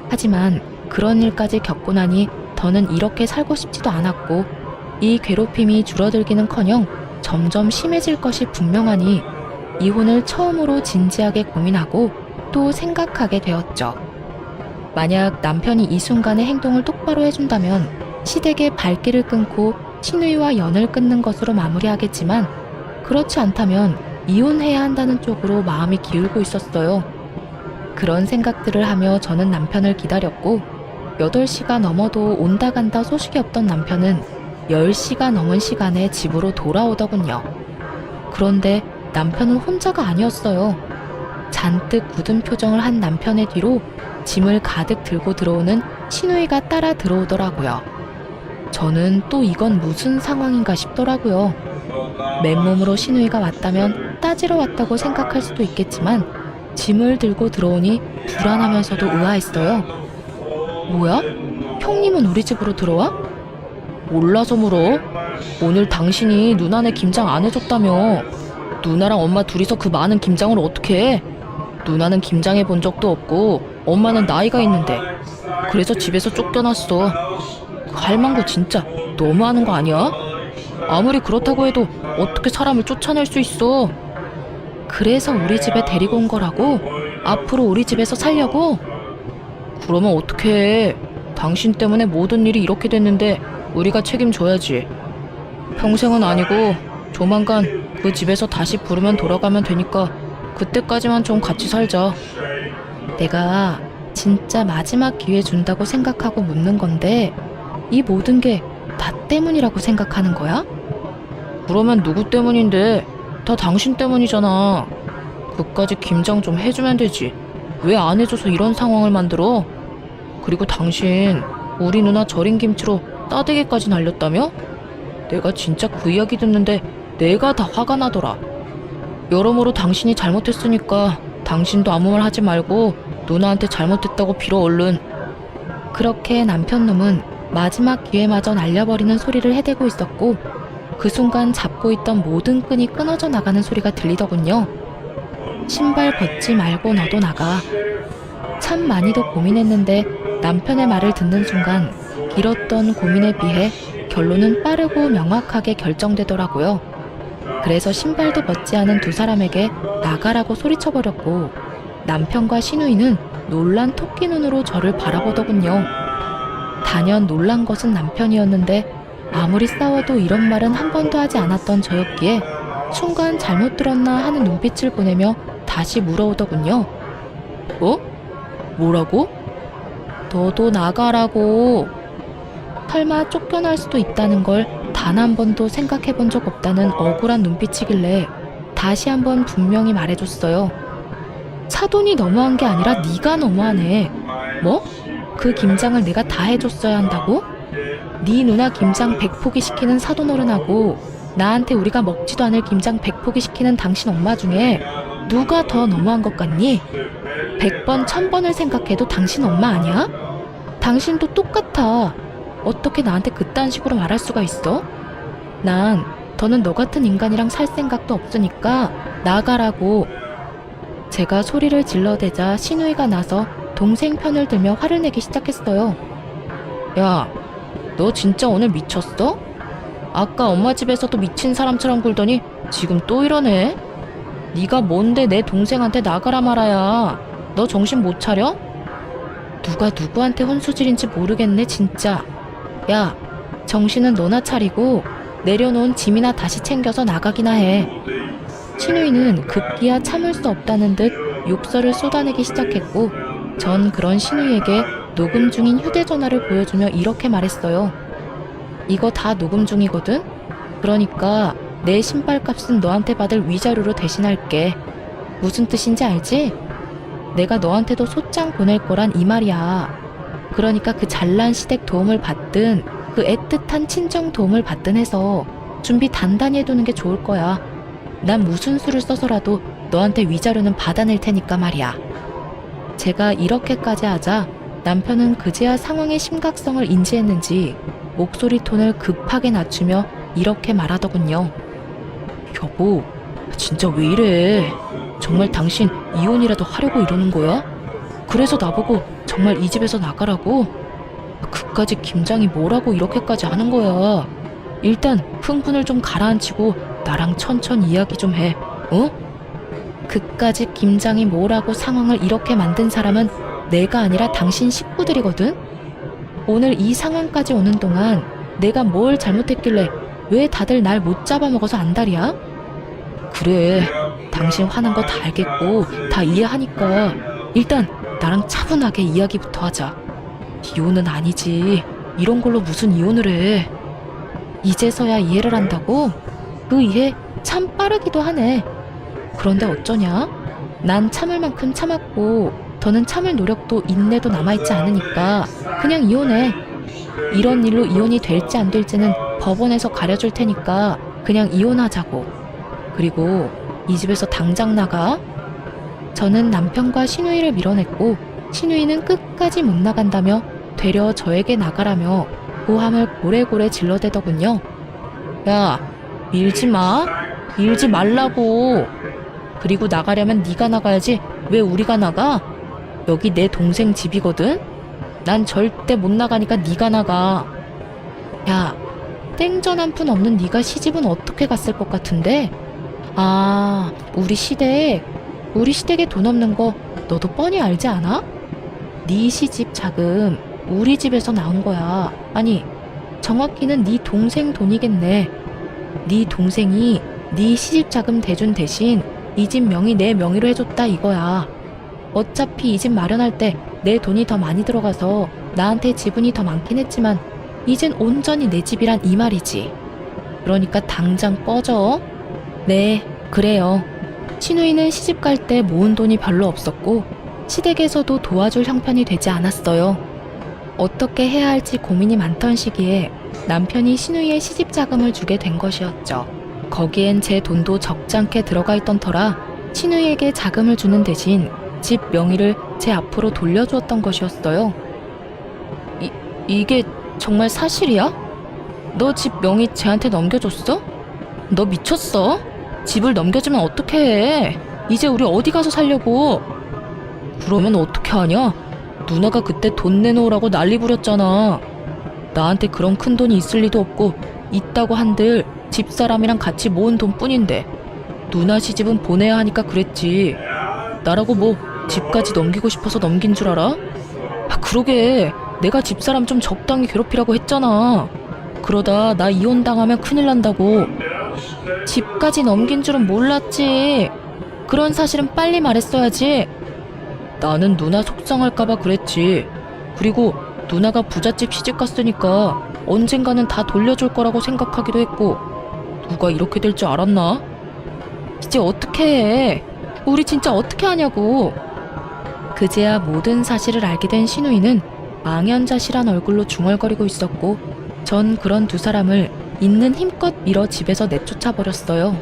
하지만 그런 일까지 겪고 나니 더는 이렇게 살고 싶지도 않았고 이 괴롭힘이 줄어들기는커녕 점점 심해질 것이 분명하니 이혼을 처음으로 진지하게 고민하고 또 생각하게 되었죠. 만약 남편이 이 순간의 행동을 똑바로 해준다면 시댁의 발길을 끊고 신우이와 연을 끊는 것으로 마무리하겠지만 그렇지 않다면 이혼해야 한다는 쪽으로 마음이 기울고 있었어요. 그런 생각들을 하며 저는 남편을 기다렸고 8시가 넘어도 온다 간다 소식이 없던 남편은 10시가 넘은 시간에 집으로 돌아오더군요. 그런데 남편은 혼자가 아니었어요. 잔뜩 굳은 표정을 한 남편의 뒤로 짐을 가득 들고 들어오는 신우이가 따라 들어오더라고요. 저는 또 이건 무슨 상황인가 싶더라고요. 맨몸으로 신우이가 왔다면 따지러 왔다고 생각할 수도 있겠지만 짐을 들고 들어오니 불안하면서도 의아했어요. 뭐야? 형님은 우리 집으로 들어와? 몰라서 물어. 오늘 당신이 누나네 김장 안 해줬다며. 누나랑 엄마 둘이서 그 많은 김장을 어떻게 해? 누나는 김장해 본 적도 없고 엄마는 나이가 있는데 그래서 집에서 쫓겨났어. 그 할망구 진짜 너무하는 거 아니야? 아무리 그렇다고 해도 어떻게 사람을 쫓아낼 수 있어? 그래서 우리 집에 데리고 온 거라고? 앞으로 우리 집에서 살려고? 그러면 어떻게 해? 당신 때문에 모든 일이 이렇게 됐는데 우리가 책임져야지. 평생은 아니고 조만간 그 집에서 다시 부르면 돌아가면 되니까 그때까지만 좀 같이 살자. 내가 진짜 마지막 기회 준다고 생각하고 묻는 건데 이 모든 게 나 때문이라고 생각하는 거야? 그러면 누구 때문인데? 다 당신 때문이잖아. 그까지 김장 좀 해주면 되지. 왜 안 해줘서 이런 상황을 만들어? 그리고 당신 우리 누나 절인 김치로 따대기까지 날렸다며? 내가 진짜 그 이야기 듣는데 내가 다 화가 나더라. 여러모로 당신이 잘못했으니까 당신도 아무 말 하지 말고 누나한테 잘못했다고 빌어 얼른. 그렇게 남편놈은 마지막 기회마저 날려버리는 소리를 해대고 있었고 그 순간 잡고 있던 모든 끈이 끊어져 나가는 소리가 들리더군요. 신발 벗지 말고 너도 나가. 참 많이도 고민했는데 남편의 말을 듣는 순간 길었던 고민에 비해 결론은 빠르고 명확하게 결정되더라고요. 그래서 신발도 벗지 않은 두 사람에게 나가라고 소리쳐버렸고 남편과 신우이는 놀란 토끼 눈으로 저를 바라보더군요. 단연 놀란 것은 남편이었는데 아무리 싸워도 이런 말은 한 번도 하지 않았던 저였기에 순간 잘못 들었나 하는 눈빛을 보내며 다시 물어오더군요. 어? 뭐라고? 너도 나가라고. 설마 쫓겨날 수도 있다는 걸 단 한 번도 생각해 본 적 없다는 억울한 눈빛이길래 다시 한번 분명히 말해줬어요. 사돈이 너무한 게 아니라 네가 너무하네. 뭐? 그 김장을 내가 다 해줬어야 한다고? 네 누나 김장 100포기 시키는 사돈어른하고 나한테 우리가 먹지도 않을 김장 100포기 시키는 당신 엄마 중에 누가 더 너무한 것 같니? 100번 1000번을 생각해도 당신 엄마 아니야? 당신도 똑같아. 어떻게 나한테 그딴 식으로 말할 수가 있어? 난 더는 너 같은 인간이랑 살 생각도 없으니까 나가라고. 제가 소리를 질러대자 신우이가 나서 동생 편을 들며 화를 내기 시작했어요. 야, 너 진짜 오늘 미쳤어? 아까 엄마 집에서도 미친 사람처럼 굴더니 지금 또 이러네? 네가 뭔데 내 동생한테 나가라 말아야. 너 정신 못 차려? 누가 누구한테 혼수질인지 모르겠네 진짜. 야, 정신은 너나 차리고 내려놓은 짐이나 다시 챙겨서 나가기나 해. 신우이는 급기야 참을 수 없다는 듯 욕설을 쏟아내기 시작했고 전 그런 신우이에게 녹음 중인 휴대전화를 보여주며 이렇게 말했어요. 이거 다 녹음 중이거든? 그러니까 내 신발값은 너한테 받을 위자료로 대신할게. 무슨 뜻인지 알지? 내가 너한테도 소장 보낼 거란 이 말이야. 그러니까 그 잘난 시댁 도움을 받든 그 애틋한 친정 도움을 받든 해서 준비 단단히 해두는 게 좋을 거야. 난 무슨 수를 써서라도 너한테 위자료는 받아낼 테니까 말이야. 제가 이렇게까지 하자 남편은 그제야 상황의 심각성을 인지했는지 목소리 톤을 급하게 낮추며 이렇게 말하더군요. 여보, 진짜 왜 이래? 정말 당신 이혼이라도 하려고 이러는 거야? 그래서 나보고 정말 이 집에서 나가라고? 그까지 김장이 뭐라고 이렇게까지 하는 거야? 일단 흥분을 좀 가라앉히고 나랑 천천히 이야기 좀 해. 어? 그까지 김장이 뭐라고 상황을 이렇게 만든 사람은 내가 아니라 당신 식구들이거든? 오늘 이 상황까지 오는 동안 내가 뭘 잘못했길래 왜 다들 날 못 잡아먹어서 안달이야? 그래, 당신 화난 거 다 알겠고 다 이해하니까 일단 나랑 차분하게 이야기부터 하자. 이혼은 아니지. 이런 걸로 무슨 이혼을 해. 이제서야 이해를 한다고? 그 이해 참 빠르기도 하네. 그런데 어쩌냐? 난 참을 만큼 참았고 더는 참을 노력도 인내도 남아있지 않으니까 그냥 이혼해. 이런 일로 이혼이 될지 안 될지는 법원에서 가려줄 테니까 그냥 이혼하자고. 그리고 이 집에서 당장 나가. 저는 남편과 신우이를 밀어냈고 신우이는 끝까지 못 나간다며 되려 저에게 나가라며 고함을 고래고래 질러대더군요. 야, 밀지 마. 밀지 말라고. 그리고 나가려면 네가 나가야지 왜 우리가 나가? 여기 내 동생 집이거든? 난 절대 못 나가니까 네가 나가. 야, 땡전 한 푼 없는 네가 시집은 어떻게 갔을 것 같은데? 아, 우리 시댁에 돈 없는 거 너도 뻔히 알지 않아? 네 시집 자금 우리 집에서 나온 거야. 아니, 정확히는 네 동생 돈이겠네. 네 동생이 네 시집 자금 대준 대신 이 집 명의 내 명의로 해줬다 이거야. 어차피 이 집 마련할 때 내 돈이 더 많이 들어가서 나한테 지분이 더 많긴 했지만 이젠 온전히 내 집이란 이 말이지. 그러니까 당장 꺼져. 네, 그래요. 신우이는 시집 갈 때 모은 돈이 별로 없었고 시댁에서도 도와줄 형편이 되지 않았어요. 어떻게 해야 할지 고민이 많던 시기에 남편이 신우이의 시집 자금을 주게 된 것이었죠. 거기엔 제 돈도 적잖게 들어가 있던 터라 신우이에게 자금을 주는 대신 집 명의를 제 앞으로 돌려주었던 것이었어요. 이게 정말 사실이야? 너 집 명의 쟤한테 넘겨줬어? 너 미쳤어? 집을 넘겨주면 어떻게 해? 이제 우리 어디 가서 살려고? 그러면 어떻게 하냐? 누나가 그때 돈 내놓으라고 난리 부렸잖아. 나한테 그런 큰 돈이 있을 리도 없고 있다고 한들 집사람이랑 같이 모은 돈뿐인데 누나 시집은 보내야 하니까 그랬지. 나라고 뭐 집까지 넘기고 싶어서 넘긴 줄 알아? 아, 그러게 내가 집사람 좀 적당히 괴롭히라고 했잖아. 그러다 나 이혼당하면 큰일 난다고. 집까지 넘긴 줄은 몰랐지. 그런 사실은 빨리 말했어야지. 나는 누나 속상할까봐 그랬지. 그리고 누나가 부잣집 시집갔으니까 언젠가는 다 돌려줄 거라고 생각하기도 했고, 누가 이렇게 될 줄 알았나? 이제 어떻게 해? 우리 진짜 어떻게 하냐고. 그제야 모든 사실을 알게 된 신우이는 망연자실한 얼굴로 중얼거리고 있었고, 전 그런 두 사람을 있는 힘껏 밀어 집에서 내쫓아 버렸어요.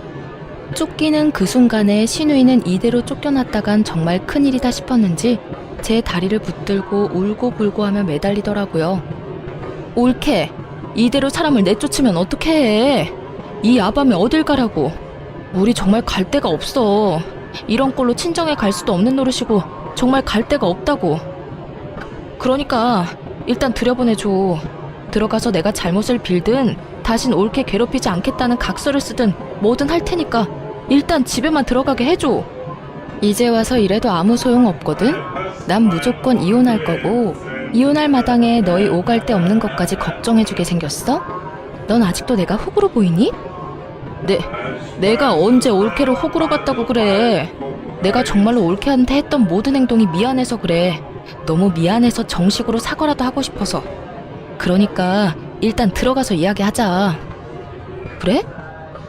쫓기는 그 순간에 신우이는 이대로 쫓겨났다간 정말 큰일이다 싶었는지 제 다리를 붙들고 울고불고 하며 매달리더라고요. 옳게, 이대로 사람을 내쫓으면 어떻게 해? 이 야밤에 어딜 가라고. 우리 정말 갈 데가 없어. 이런 꼴로 친정에 갈 수도 없는 노릇이고 정말 갈 데가 없다고. 그러니까 일단 들여보내줘. 들어가서 내가 잘못을 빌든 다신 옳게 괴롭히지 않겠다는 각서를 쓰든 뭐든 할 테니까 일단 집에만 들어가게 해줘. 이제 와서 이래도 아무 소용 없거든. 난 무조건 이혼할 거고, 이혼할 마당에 너희 오갈 데 없는 것까지 걱정해주게 생겼어? 넌 아직도 내가 호구로 보이니? 내가 언제 올케를 호구로 봤다고 그래. 내가 정말로 올케한테 했던 모든 행동이 미안해서 그래. 너무 미안해서 정식으로 사과라도 하고 싶어서. 그러니까 일단 들어가서 이야기하자. 그래?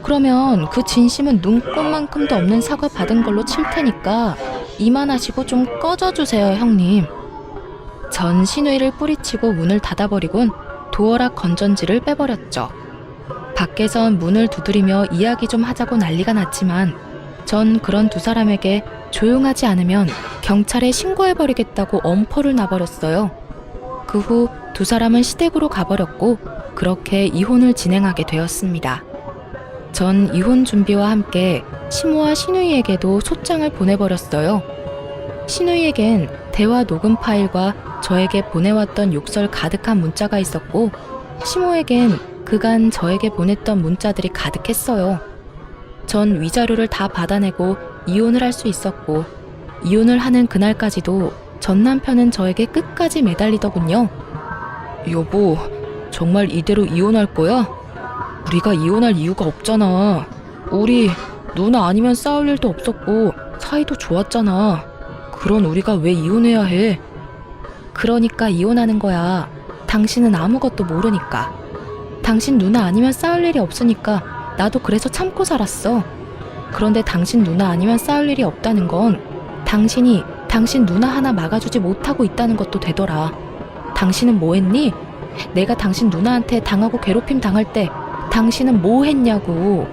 그러면 그 진심은 눈꼽만큼도 없는 사과 받은 걸로 칠 테니까 이만하시고 좀 꺼져주세요, 형님. 전 신우이를 뿌리치고 문을 닫아버리곤 도어락 건전지를 빼버렸죠. 밖에선 문을 두드리며 이야기 좀 하자고 난리가 났지만 전 그런 두 사람에게 조용하지 않으면 경찰에 신고해버리겠다고 엄포를 놔버렸어요. 그 후 두 사람은 시댁으로 가버렸고 그렇게 이혼을 진행하게 되었습니다. 전 이혼 준비와 함께 시모와 신우이에게도 소장을 보내버렸어요. 신우이에겐 대화 녹음 파일과 저에게 보내왔던 욕설 가득한 문자가 있었고, 시모에겐 그간 저에게 보냈던 문자들이 가득했어요. 전 위자료를 다 받아내고 이혼을 할 수 있었고, 이혼을 하는 그날까지도 전 남편은 저에게 끝까지 매달리더군요. 여보, 정말 이대로 이혼할 거야? 우리가 이혼할 이유가 없잖아. 우리 누나 아니면 싸울 일도 없었고 사이도 좋았잖아. 그런 우리가 왜 이혼해야 해? 그러니까 이혼하는 거야. 당신은 아무것도 모르니까. 당신 누나 아니면 싸울 일이 없으니까 나도 그래서 참고 살았어. 그런데 당신 누나 아니면 싸울 일이 없다는 건 당신이 당신 누나 하나 막아주지 못하고 있다는 것도 되더라. 당신은 뭐 했니? 내가 당신 누나한테 당하고 괴롭힘 당할 때 당신은 뭐 했냐고.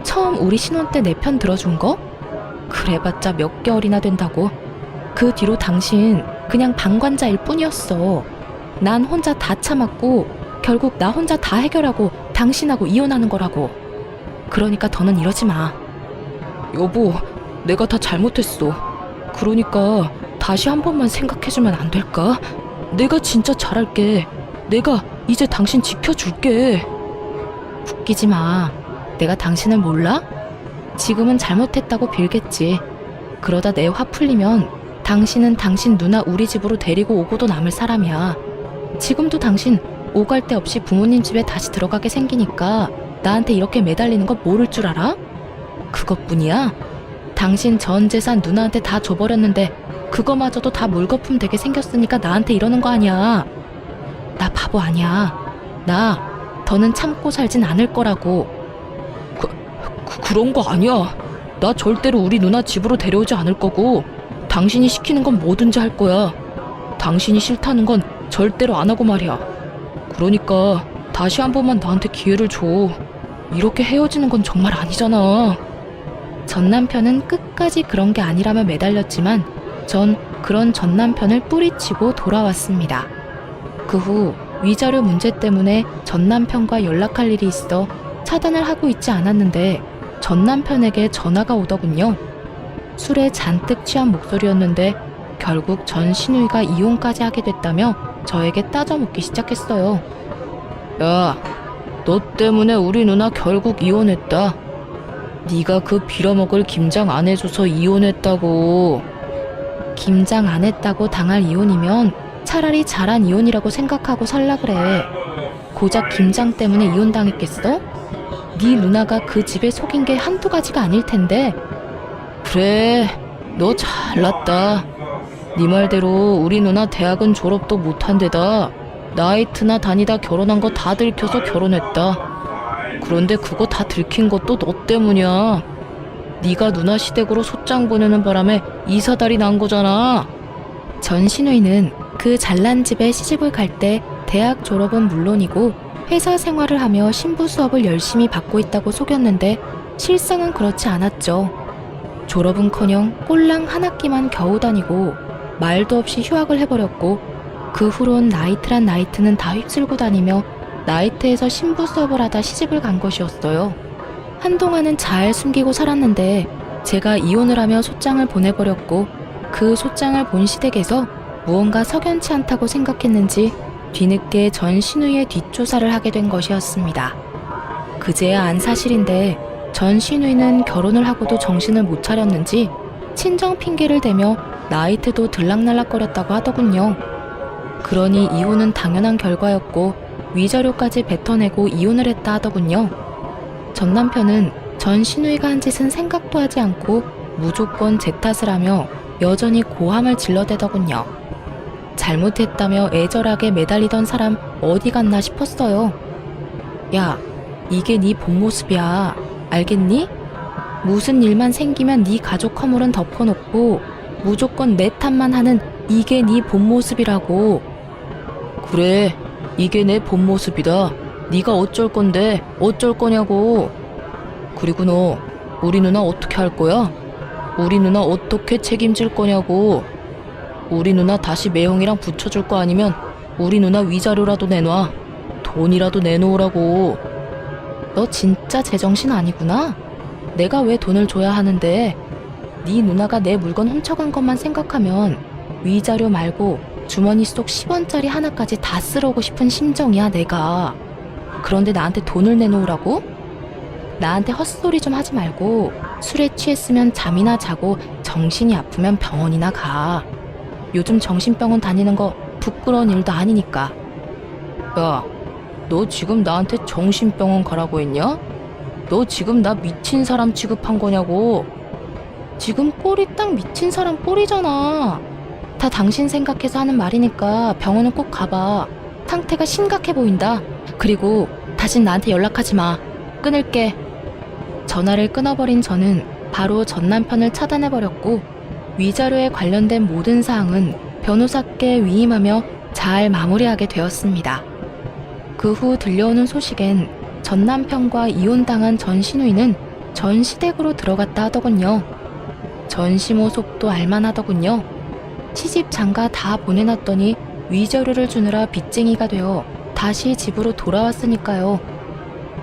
처음 우리 신혼 때 내 편 들어준 거? 그래봤자 몇 개월이나 된다고. 그 뒤로 당신 그냥 방관자일 뿐이었어. 난 혼자 다 참았고 결국 나 혼자 다 해결하고 당신하고 이혼하는 거라고. 그러니까 더는 이러지 마. 여보, 내가 다 잘못했어. 그러니까 다시 한 번만 생각해주면 안 될까? 내가 진짜 잘할게. 내가 이제 당신 지켜줄게. 웃기지 마. 내가 당신을 몰라? 지금은 잘못했다고 빌겠지. 그러다 내 화 풀리면 당신은 당신 누나 우리 집으로 데리고 오고도 남을 사람이야. 지금도 당신 오갈 데 없이 부모님 집에 다시 들어가게 생기니까 나한테 이렇게 매달리는 거 모를 줄 알아? 그것뿐이야? 당신 전 재산 누나한테 다 줘버렸는데 그거마저도 다 물거품 되게 생겼으니까 나한테 이러는 거 아니야. 나 바보 아니야. 나 더는 참고 살진 않을 거라고. 그런 거 아니야. 나 절대로 우리 누나 집으로 데려오지 않을 거고 당신이 시키는 건 뭐든지 할 거야. 당신이 싫다는 건 절대로 안 하고 말이야. 그러니까 다시 한 번만 나한테 기회를 줘. 이렇게 헤어지는 건 정말 아니잖아. 전 남편은 끝까지 그런 게 아니라며 매달렸지만 전 그런 전 남편을 뿌리치고 돌아왔습니다. 그 후 위자료 문제 때문에 전 남편과 연락할 일이 있어 차단을 하고 있지 않았는데 전 남편에게 전화가 오더군요. 술에 잔뜩 취한 목소리였는데 결국 전 시누이가 이혼까지 하게 됐다며 저에게 따져묻기 시작했어요. 야, 너 때문에 우리 누나 결국 이혼했다. 네가 그 빌어먹을 김장 안 해줘서 이혼했다고. 김장 안 했다고 당할 이혼이면 차라리 잘한 이혼이라고 생각하고 살라 그래. 고작 김장 때문에 이혼당했겠어? 네 누나가 그 집에 속인 게 한두 가지가 아닐 텐데. 그래, 너 잘났다. 네 말대로 우리 누나 대학은 졸업도 못한 데다 나이트나 다니다 결혼한 거 다 들켜서 결혼했다. 그런데 그거 다 들킨 것도 너 때문이야. 네가 누나 시댁으로 소장 보내는 바람에 이사달이 난 거잖아. 전신우이는 그 잘난 집에 시집을 갈 때 대학 졸업은 물론이고 회사 생활을 하며 신부 수업을 열심히 받고 있다고 속였는데 실상은 그렇지 않았죠. 졸업은커녕 꼴랑 한 학기만 겨우 다니고 말도 없이 휴학을 해버렸고 그 후론 나이트란 나이트는 다 휩쓸고 다니며 나이트에서 신부 수업을 하다 시집을 간 것이었어요. 한동안은 잘 숨기고 살았는데 제가 이혼을 하며 소장을 보내버렸고 그 소장을 본 시댁에서 무언가 석연치 않다고 생각했는지 뒤늦게 전 신우이의 뒷조사를 하게 된 것이었습니다. 그제야 안 사실인데 전 신우이는 결혼을 하고도 정신을 못 차렸는지 친정 핑계를 대며 나이트도 들락날락거렸다고 하더군요. 그러니 이혼은 당연한 결과였고 위자료까지 뱉어내고 이혼을 했다 하더군요. 전 남편은 전 신우이가 한 짓은 생각도 하지 않고 무조건 제 탓을 하며 여전히 고함을 질러대더군요. 잘못했다며 애절하게 매달리던 사람 어디 갔나 싶었어요. 야, 이게 네 본 모습이야. 알겠니? 무슨 일만 생기면 네 가족 허물은 덮어놓고 무조건 내 탓만 하는 이게 네 본 모습이라고. 그래, 이게 내 본 모습이다. 네가 어쩔 건데 어쩔 거냐고. 그리고 너 우리 누나 어떻게 할 거야? 우리 누나 어떻게 책임질 거냐고. 우리 누나 다시 매형이랑 붙여줄 거 아니면 우리 누나 위자료라도 내놔. 돈이라도 내놓으라고. 너 진짜 제정신 아니구나. 내가 왜 돈을 줘야 하는데. 네 누나가 내 물건 훔쳐간 것만 생각하면 위자료 말고 주머니 속 10원짜리 하나까지 다 쓸어오고 싶은 심정이야 내가. 그런데 나한테 돈을 내놓으라고? 나한테 헛소리 좀 하지 말고 술에 취했으면 잠이나 자고 정신이 아프면 병원이나 가. 요즘 정신병원 다니는 거 부끄러운 일도 아니니까. 야, 너 지금 나한테 정신병원 가라고 했냐? 너 지금 나 미친 사람 취급한 거냐고. 지금 꼴이 딱 미친 사람 꼴이잖아. 다 당신 생각해서 하는 말이니까 병원은 꼭 가봐. 상태가 심각해 보인다. 그리고 다신 나한테 연락하지 마. 끊을게. 전화를 끊어버린 저는 바로 전 남편을 차단해버렸고 위자료에 관련된 모든 사항은 변호사께 위임하며 잘 마무리하게 되었습니다. 그 후 들려오는 소식엔 전 남편과 이혼당한 전 신우이는 전 시댁으로 들어갔다 하더군요. 전 시모 속도 알만하더군요. 시집 장가 다 보내놨더니 위자료를 주느라 빚쟁이가 되어 다시 집으로 돌아왔으니까요.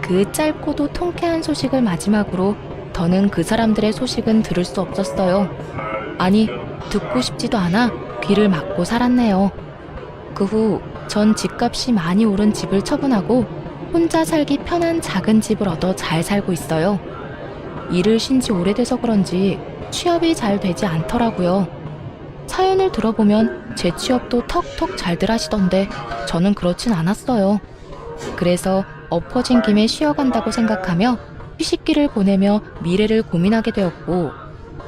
그 짧고도 통쾌한 소식을 마지막으로 더는 그 사람들의 소식은 들을 수 없었어요. 아니, 듣고 싶지도 않아 귀를 막고 살았네요. 그 후 전 집값이 많이 오른 집을 처분하고 혼자 살기 편한 작은 집을 얻어 잘 살고 있어요. 일을 쉰 지 오래돼서 그런지 취업이 잘 되지 않더라고요. 사연을 들어보면 제 취업도 턱턱 잘들 하시던데 저는 그렇진 않았어요. 그래서 엎어진 김에 쉬어간다고 생각하며 휴식기를 보내며 미래를 고민하게 되었고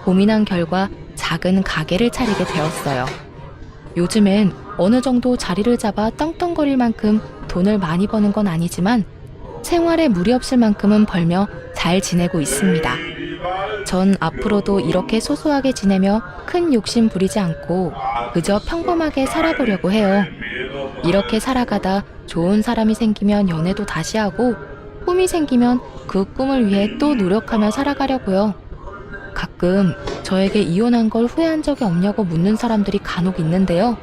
고민한 결과 작은 가게를 차리게 되었어요. 요즘엔 어느 정도 자리를 잡아 떵떵거릴 만큼 돈을 많이 버는 건 아니지만 생활에 무리 없을 만큼은 벌며 잘 지내고 있습니다. 전 앞으로도 이렇게 소소하게 지내며 큰 욕심 부리지 않고 그저 평범하게 살아보려고 해요. 이렇게 살아가다 좋은 사람이 생기면 연애도 다시 하고 꿈이 생기면 그 꿈을 위해 또 노력하며 살아가려고요. 가끔 저에게 이혼한 걸 후회한 적이 없냐고 묻는 사람들이 간혹 있는데요.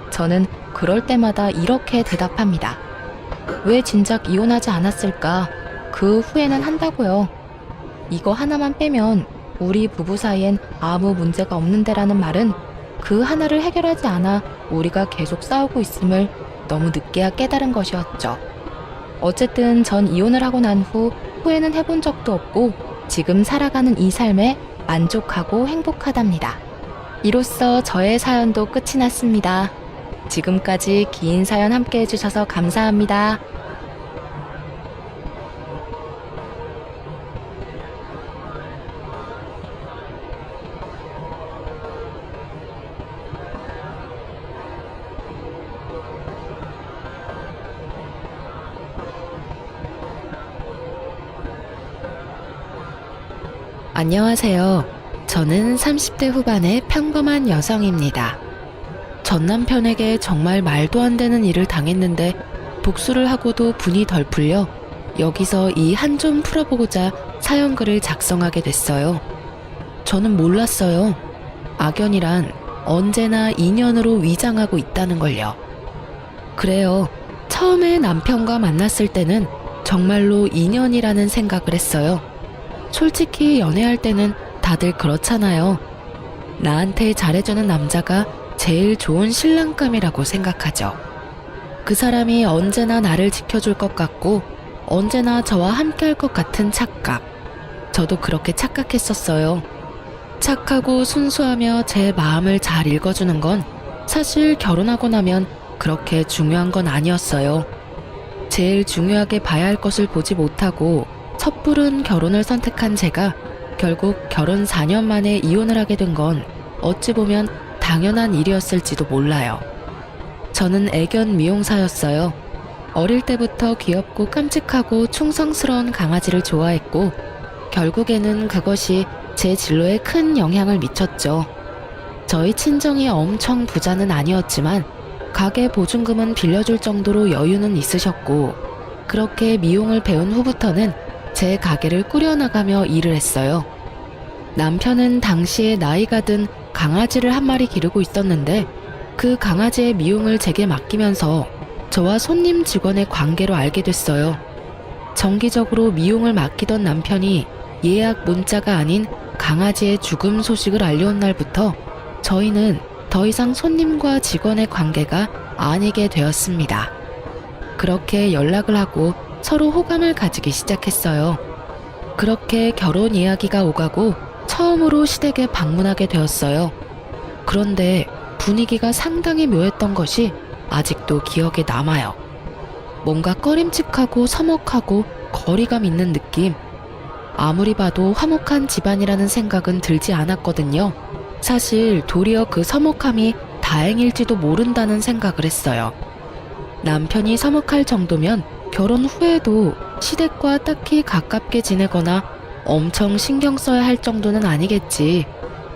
저는 그럴 때마다 이렇게 대답합니다. 왜 진작 이혼하지 않았을까? 그 후회는 한다고요. 이거 하나만 빼면 우리 부부 사이엔 아무 문제가 없는데라는 말은 그 하나를 해결하지 않아 우리가 계속 싸우고 있음을 너무 늦게야 깨달은 것이었죠. 어쨌든 전 이혼을 하고 난 후 후회는 해본 적도 없고 지금 살아가는 이 삶에 만족하고 행복하답니다. 이로써 저의 사연도 끝이 났습니다. 지금까지 긴 사연 함께 해주셔서 감사합니다. 안녕하세요. 저는 30대 후반의 평범한 여성입니다. 전 남편에게 정말 말도 안 되는 일을 당했는데 복수를 하고도 분이 덜 풀려 여기서 이 한 좀 풀어보고자 사연글을 작성하게 됐어요. 저는 몰랐어요. 악연이란 언제나 인연으로 위장하고 있다는 걸요. 그래요. 처음에 남편과 만났을 때는 정말로 인연이라는 생각을 했어요. 솔직히 연애할 때는 다들 그렇잖아요. 나한테 잘해주는 남자가 제일 좋은 신랑감이라고 생각하죠. 그 사람이 언제나 나를 지켜줄 것 같고 언제나 저와 함께할 것 같은 착각. 저도 그렇게 착각했었어요. 착하고 순수하며 제 마음을 잘 읽어주는 건 사실 결혼하고 나면 그렇게 중요한 건 아니었어요. 제일 중요하게 봐야 할 것을 보지 못하고 섣부른 결혼을 선택한 제가 결국 결혼 4년 만에 이혼을 하게 된 건 어찌 보면 당연한 일이었을지도 몰라요. 저는 애견 미용사였어요. 어릴 때부터 귀엽고 깜찍하고 충성스러운 강아지를 좋아했고 결국에는 그것이 제 진로에 큰 영향을 미쳤죠. 저희 친정이 엄청 부자는 아니었지만 가게 보증금은 빌려줄 정도로 여유는 있으셨고 그렇게 미용을 배운 후부터는 제 가게를 꾸려나가며 일을 했어요. 남편은 당시에 나이가 든 강아지를 한 마리 기르고 있었는데 그 강아지의 미용을 제게 맡기면서 저와 손님 직원의 관계로 알게 됐어요. 정기적으로 미용을 맡기던 남편이 예약 문자가 아닌 강아지의 죽음 소식을 알려온 날부터 저희는 더 이상 손님과 직원의 관계가 아니게 되었습니다. 그렇게 연락을 하고 서로 호감을 가지기 시작했어요. 그렇게 결혼 이야기가 오가고 처음으로 시댁에 방문하게 되었어요. 그런데 분위기가 상당히 묘했던 것이 아직도 기억에 남아요. 뭔가 꺼림칙하고 서먹하고 거리감 있는 느낌. 아무리 봐도 화목한 집안이라는 생각은 들지 않았거든요. 사실 도리어 그 서먹함이 다행일지도 모른다는 생각을 했어요. 남편이 서먹할 정도면 결혼 후에도 시댁과 딱히 가깝게 지내거나 엄청 신경 써야 할 정도는 아니겠지.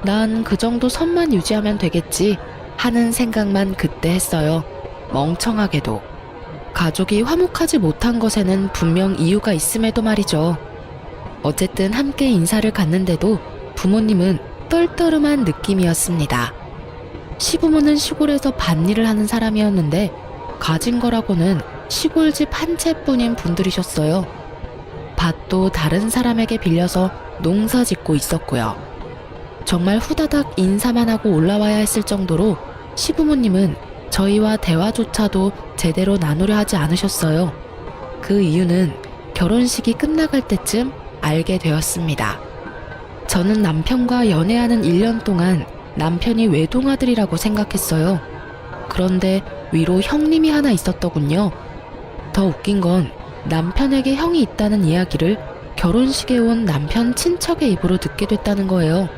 난 그 정도 선만 유지하면 되겠지 하는 생각만 그때 했어요. 멍청하게도. 가족이 화목하지 못한 것에는 분명 이유가 있음에도 말이죠. 어쨌든 함께 인사를 갔는데도 부모님은 떨떠름한 느낌이었습니다. 시부모는 시골에서 밭일을 하는 사람이었는데 가진 거라고는 시골집 한 채뿐인 분들이셨어요. 밭도 다른 사람에게 빌려서 농사 짓고 있었고요. 정말 후다닥 인사만 하고 올라와야 했을 정도로 시부모님은 저희와 대화조차도 제대로 나누려 하지 않으셨어요. 그 이유는 결혼식이 끝나갈 때쯤 알게 되었습니다. 저는 남편과 연애하는 1년 동안 남편이 외동아들이라고 생각했어요. 그런데 위로 형님이 하나 있었더군요. 더 웃긴 건 남편에게 형이 있다는 이야기를 결혼식에 온 남편 친척의 입으로 듣게 됐다는 거예요.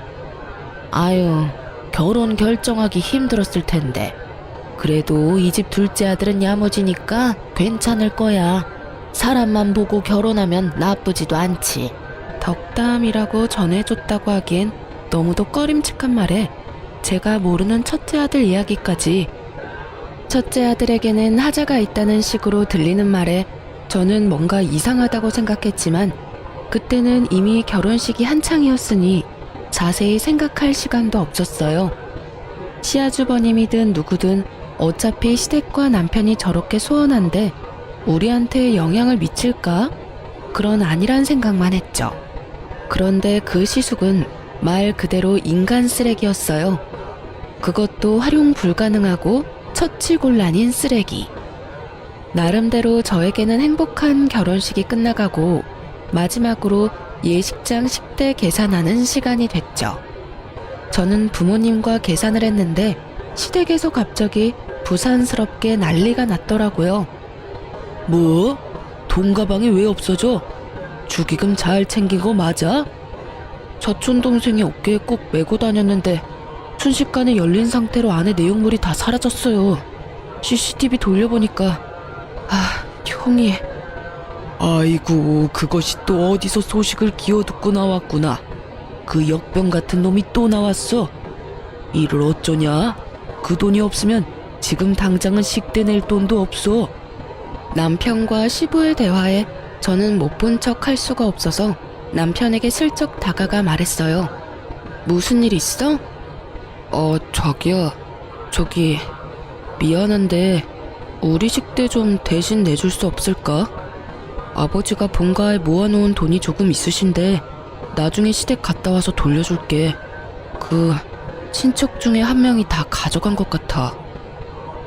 아유, 결혼 결정하기 힘들었을 텐데. 그래도 이 집 둘째 아들은 야무지니까 괜찮을 거야. 사람만 보고 결혼하면 나쁘지도 않지. 덕담이라고 전해줬다고 하기엔 너무도 꺼림칙한 말에 제가 모르는 첫째 아들 이야기까지. 첫째 아들에게는 하자가 있다는 식으로 들리는 말에 저는 뭔가 이상하다고 생각했지만 그때는 이미 결혼식이 한창이었으니 자세히 생각할 시간도 없었어요. 시아주버님이든 누구든 어차피 시댁과 남편이 저렇게 소원한데 우리한테 영향을 미칠까? 그런 아니란 생각만 했죠. 그런데 그 시숙은 말 그대로 인간 쓰레기였어요. 그것도 활용 불가능하고 처치곤란인 쓰레기. 나름대로 저에게는 행복한 결혼식이 끝나가고 마지막으로 예식장 식대 계산하는 시간이 됐죠. 저는 부모님과 계산을 했는데 시댁에서 갑자기 부산스럽게 난리가 났더라고요. 뭐? 돈 가방이 왜 없어져? 축의금 잘 챙긴 거 맞아? 사촌동생이 어깨에 꼭 메고 다녔는데 순식간에 열린 상태로 안에 내용물이 다 사라졌어요. CCTV 돌려보니까 형이... 아이고, 그것이 또 어디서 소식을 기어듣고 나왔구나. 그 역병 같은 놈이 또 나왔어. 이를 어쩌냐? 그 돈이 없으면 지금 당장은 식대 낼 돈도 없어. 남편과 시부의 대화에 저는 못 본 척 할 수가 없어서 남편에게 슬쩍 다가가 말했어요. 무슨 일 있어? 자기야, 저기 미안한데 우리 식대 좀 대신 내줄 수 없을까? 아버지가 본가에 모아놓은 돈이 조금 있으신데 나중에 시댁 갔다 와서 돌려줄게. 그 친척 중에 한 명이 다 가져간 것 같아.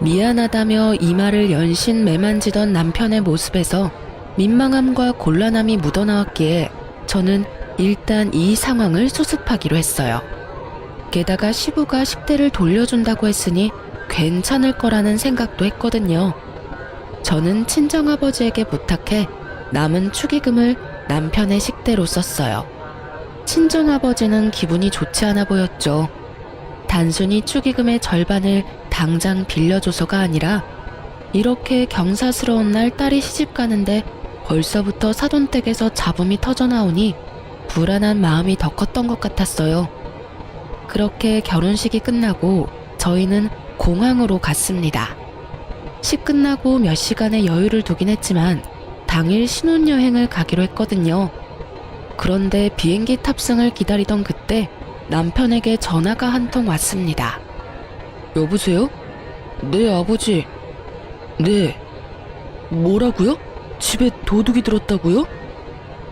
미안하다며 이마를 연신 매만지던 남편의 모습에서 민망함과 곤란함이 묻어나왔기에 저는 일단 이 상황을 수습하기로 했어요. 게다가 시부가 식대를 돌려준다고 했으니 괜찮을 거라는 생각도 했거든요. 저는 친정아버지에게 부탁해 남은 축의금을 남편의 식대로 썼어요. 친정아버지는 기분이 좋지 않아 보였죠. 단순히 축의금의 절반을 당장 빌려줘서가 아니라 이렇게 경사스러운 날 딸이 시집 가는데 벌써부터 사돈댁에서 잡음이 터져나오니 불안한 마음이 더 컸던 것 같았어요. 그렇게 결혼식이 끝나고 저희는 공항으로 갔습니다. 식 끝나고 몇 시간의 여유를 두긴 했지만 당일 신혼여행을 가기로 했거든요. 그런데 비행기 탑승을 기다리던 그때 남편에게 전화가 한 통 왔습니다. 여보세요? 네, 아버지. 네. 뭐라고요? 집에 도둑이 들었다고요?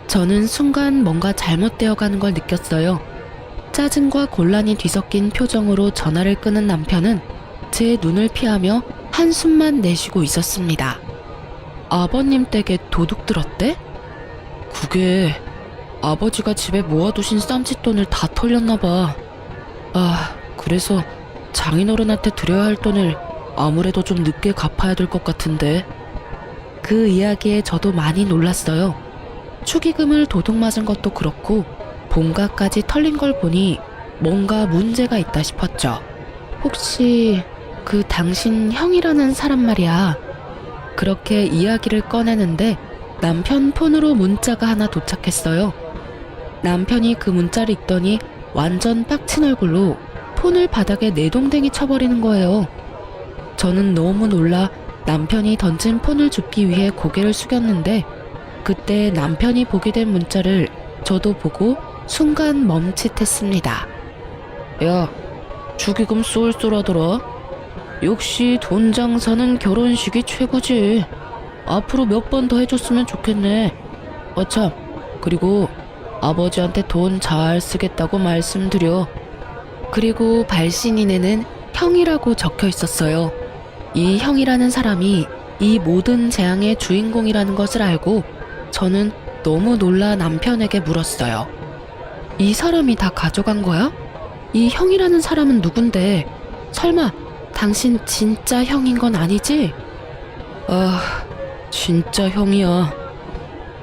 저는 순간 뭔가 잘못되어 가는 걸 느꼈어요. 짜증과 곤란이 뒤섞인 표정으로 전화를 끄는 남편은 제 눈을 피하며 한숨만 내쉬고 있었습니다. 아버님 댁에 도둑 들었대? 그게 아버지가 집에 모아두신 쌈짓돈을 다 털렸나봐. 그래서 장인어른한테 드려야 할 돈을 아무래도 좀 늦게 갚아야 될 것 같은데. 그 이야기에 저도 많이 놀랐어요. 축의금을 도둑 맞은 것도 그렇고 본가까지 털린 걸 보니 뭔가 문제가 있다 싶었죠. 혹시 그 당신 형이라는 사람 말이야. 그렇게 이야기를 꺼내는데 남편 폰으로 문자가 하나 도착했어요. 남편이 그 문자를 읽더니 완전 빡친 얼굴로 폰을 바닥에 내동댕이 쳐버리는 거예요. 저는 너무 놀라 남편이 던진 폰을 줍기 위해 고개를 숙였는데 그때 남편이 보게 된 문자를 저도 보고 순간 멈칫했습니다. 야, 축의금 쏠쏠하더라. 역시 돈 장사는 결혼식이 최고지. 앞으로 몇 번 더 해줬으면 좋겠네. 참, 그리고 아버지한테 돈 잘 쓰겠다고 말씀드려. 그리고 발신인에는 형이라고 적혀 있었어요. 이 형이라는 사람이 이 모든 재앙의 주인공이라는 것을 알고 저는 너무 놀라 남편에게 물었어요. 이 사람이 다 가져간 거야? 이 형이라는 사람은 누군데? 설마 당신 진짜 형인 건 아니지? 진짜 형이야.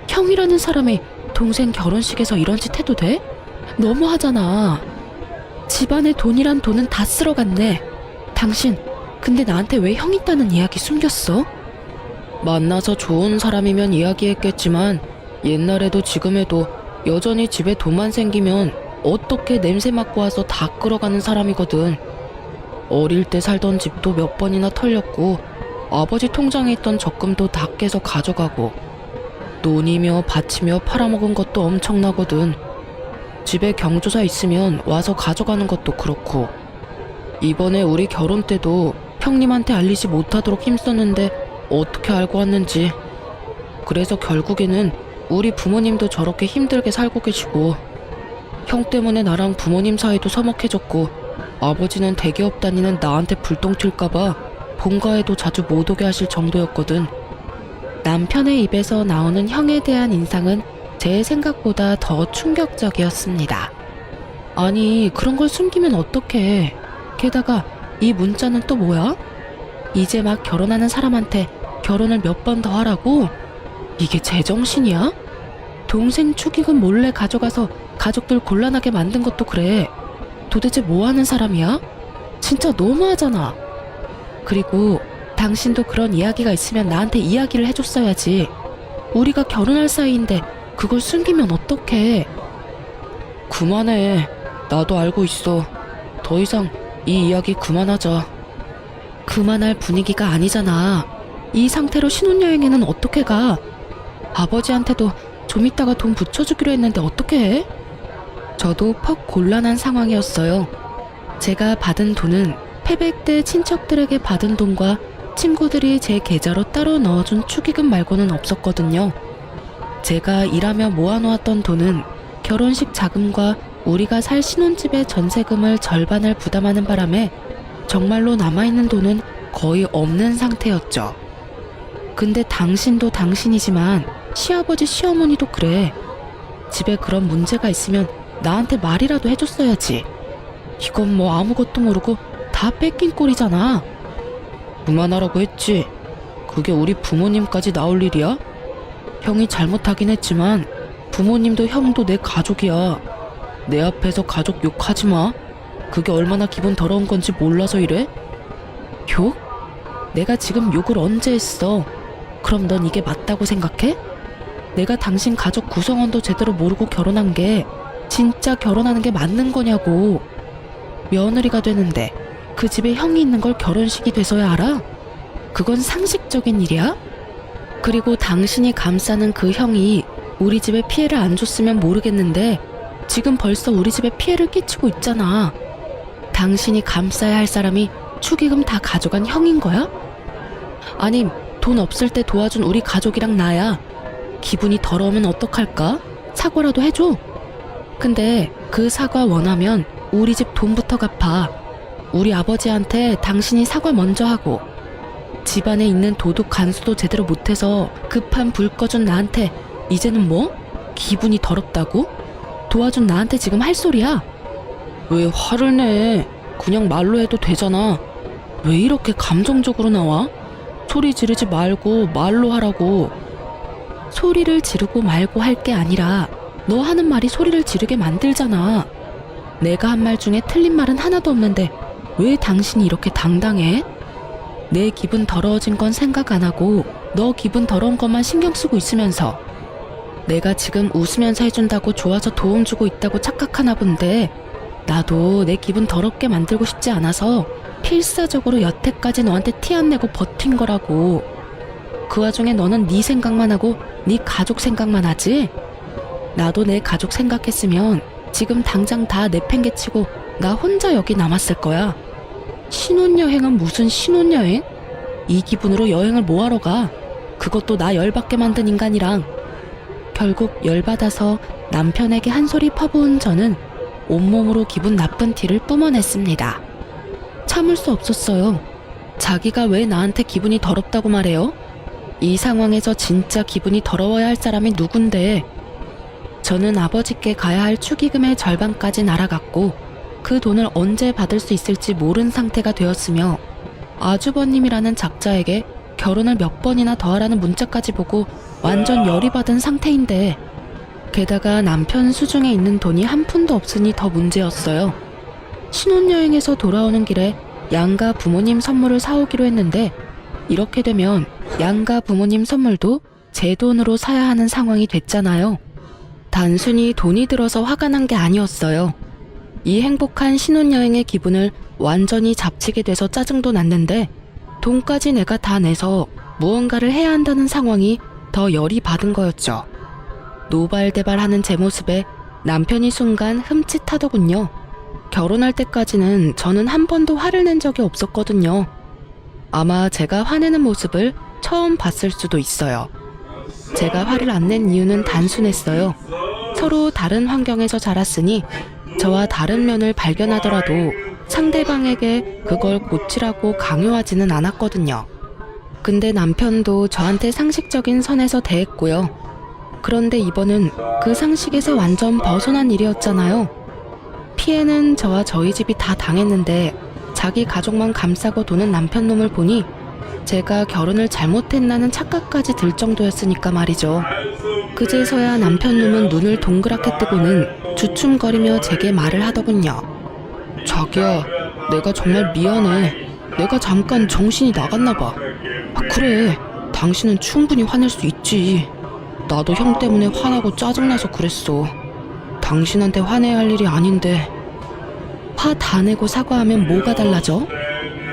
형이라는 사람이 동생 결혼식에서 이런 짓 해도 돼? 너무하잖아. 집안에 돈이란 돈은 다 쓸어갔네. 당신 근데 나한테 왜 형 있다는 이야기 숨겼어? 만나서 좋은 사람이면 이야기했겠지만 옛날에도 지금에도 여전히 집에 돈만 생기면 어떻게 냄새 맡고 와서 다 끌어가는 사람이거든. 어릴 때 살던 집도 몇 번이나 털렸고 아버지 통장에 있던 적금도 다 깨서 가져가고 논이며 밭이며 팔아먹은 것도 엄청나거든. 집에 경조사 있으면 와서 가져가는 것도 그렇고 이번에 우리 결혼 때도 형님한테 알리지 못하도록 힘썼는데 어떻게 알고 왔는지. 그래서 결국에는 우리 부모님도 저렇게 힘들게 살고 계시고 형 때문에 나랑 부모님 사이도 서먹해졌고 아버지는 대기업 다니는 나한테 불똥 튈까봐 본가에도 자주 못 오게 하실 정도였거든. 남편의 입에서 나오는 형에 대한 인상은 제 생각보다 더 충격적이었습니다. 아니, 그런 걸 숨기면 어떡해. 게다가 이 문자는 또 뭐야? 이제 막 결혼하는 사람한테 결혼을 몇 번 더 하라고? 이게 제정신이야? 동생 축의금 몰래 가져가서 가족들 곤란하게 만든 것도 그래. 도대체 뭐 하는 사람이야? 진짜 너무하잖아. 그리고 당신도 그런 이야기가 있으면 나한테 이야기를 해줬어야지. 우리가 결혼할 사이인데 그걸 숨기면 어떡해. 그만해. 나도 알고 있어. 더 이상 이 이야기 그만하자. 그만할 분위기가 아니잖아. 이 상태로 신혼여행에는 어떻게 가? 아버지한테도 좀 이따가 돈 붙여주기로 했는데 어떻게 해? 저도 퍽 곤란한 상황이었어요. 제가 받은 돈은 패백 때 친척들에게 받은 돈과 친구들이 제 계좌로 따로 넣어준 축의금 말고는 없었거든요. 제가 일하며 모아놓았던 돈은 결혼식 자금과 우리가 살 신혼집의 전세금을 절반을 부담하는 바람에 정말로 남아있는 돈은 거의 없는 상태였죠. 근데 당신도 당신이지만 시아버지 시어머니도 그래. 집에 그런 문제가 있으면 나한테 말이라도 해줬어야지. 이건 뭐 아무것도 모르고 다 뺏긴 꼴이잖아. 그만하라고 했지. 그게 우리 부모님까지 나올 일이야? 형이 잘못하긴 했지만 부모님도 형도 내 가족이야. 내 앞에서 가족 욕하지 마. 그게 얼마나 기분 더러운 건지 몰라서 이래? 욕? 내가 지금 욕을 언제 했어? 그럼 넌 이게 맞다고 생각해? 내가 당신 가족 구성원도 제대로 모르고 결혼한 게 진짜 결혼하는 게 맞는 거냐고. 며느리가 되는데 그 집에 형이 있는 걸 결혼식이 돼서야 알아? 그건 상식적인 일이야? 그리고 당신이 감싸는 그 형이 우리 집에 피해를 안 줬으면 모르겠는데 지금 벌써 우리 집에 피해를 끼치고 있잖아. 당신이 감싸야 할 사람이 축의금 다 가져간 형인 거야? 아님 돈 없을 때 도와준 우리 가족이랑 나야. 기분이 더러우면 어떡할까? 사과라도 해줘. 근데 그 사과 원하면 우리 집 돈부터 갚아. 우리 아버지한테 당신이 사과 먼저 하고 집안에 있는 도둑 간수도 제대로 못해서 급한 불 꺼준 나한테 이제는 뭐? 기분이 더럽다고? 도와준 나한테 지금 할 소리야? 왜 화를 내? 그냥 말로 해도 되잖아. 왜 이렇게 감정적으로 나와? 소리 지르지 말고 말로 하라고. 소리를 지르고 말고 할 게 아니라 너 하는 말이 소리를 지르게 만들잖아. 내가 한 말 중에 틀린 말은 하나도 없는데 왜 당신이 이렇게 당당해? 내 기분 더러워진 건 생각 안 하고 너 기분 더러운 것만 신경 쓰고 있으면서 내가 지금 웃으면서 해준다고 좋아서 도움 주고 있다고 착각하나 본데 나도 내 기분 더럽게 만들고 싶지 않아서 필사적으로 여태까지 너한테 티 안 내고 버틴 거라고. 그 와중에 너는 네 생각만 하고 네 가족 생각만 하지? 나도 내 가족 생각했으면 지금 당장 다 내팽개치고 나 혼자 여기 남았을 거야. 신혼여행은 무슨 신혼여행? 이 기분으로 여행을 뭐하러 가? 그것도 나 열받게 만든 인간이랑. 결국 열받아서 남편에게 한 소리 퍼부은 저는 온몸으로 기분 나쁜 티를 뿜어냈습니다. 참을 수 없었어요. 자기가 왜 나한테 기분이 더럽다고 말해요? 이 상황에서 진짜 기분이 더러워야 할 사람이 누군데. 저는 아버지께 가야 할 축의금의 절반까지 날아갔고 그 돈을 언제 받을 수 있을지 모른 상태가 되었으며 아주버님이라는 작자에게 결혼을 몇 번이나 더 하라는 문자까지 보고 완전 열이 받은 상태인데 게다가 남편 수중에 있는 돈이 한 푼도 없으니 더 문제였어요. 신혼여행에서 돌아오는 길에 양가 부모님 선물을 사오기로 했는데 이렇게 되면 양가 부모님 선물도 제 돈으로 사야 하는 상황이 됐잖아요. 단순히 돈이 들어서 화가 난 게 아니었어요. 이 행복한 신혼여행의 기분을 완전히 잡치게 돼서 짜증도 났는데 돈까지 내가 다 내서 무언가를 해야 한다는 상황이 더 열이 받은 거였죠. 노발대발하는 제 모습에 남편이 순간 흠칫하더군요. 결혼할 때까지는 저는 한 번도 화를 낸 적이 없었거든요. 아마 제가 화내는 모습을 처음 봤을 수도 있어요. 제가 화를 안 낸 이유는 단순했어요. 서로 다른 환경에서 자랐으니 저와 다른 면을 발견하더라도 상대방에게 그걸 고치라고 강요하지는 않았거든요. 근데 남편도 저한테 상식적인 선에서 대했고요. 그런데 이번은 그 상식에서 완전 벗어난 일이었잖아요. 피해는 저와 저희 집이 다 당했는데 자기 가족만 감싸고 도는 남편 놈을 보니 제가 결혼을 잘못했나는 착각까지 들 정도였으니까 말이죠. 그제서야 남편 놈은 눈을 동그랗게 뜨고는 주춤거리며 제게 말을 하더군요. 자기야, 내가 정말 미안해. 내가 잠깐 정신이 나갔나 봐. 아, 그래. 당신은 충분히 화낼 수 있지. 나도 형 때문에 화나고 짜증나서 그랬어. 당신한테 화내야 할 일이 아닌데. 화 다 내고 사과하면 뭐가 달라져?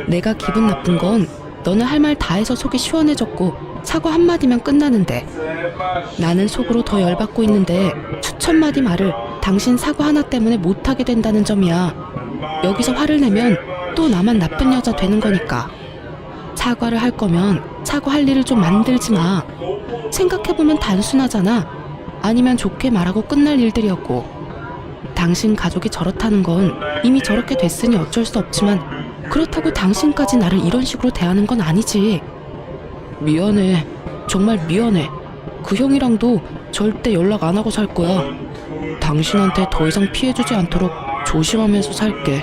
내가 기분 나쁜 건 너는 할 말 다 해서 속이 시원해졌고 사과 한마디면 끝나는데, 나는 속으로 더 열받고 있는데 수천 마디 말을 당신 사과 하나 때문에 못하게 된다는 점이야. 여기서 화를 내면 또 나만 나쁜 여자 되는 거니까. 사과를 할 거면 사과할 일을 좀 만들지 마. 생각해보면 단순하잖아. 아니면 좋게 말하고 끝날 일들이었고. 당신 가족이 저렇다는 건 이미 저렇게 됐으니 어쩔 수 없지만 그렇다고 당신까지 나를 이런 식으로 대하는 건 아니지. 미안해. 정말 미안해. 그 형이랑도 절대 연락 안 하고 살 거야. 당신한테 더 이상 피해주지 않도록 조심하면서 살게.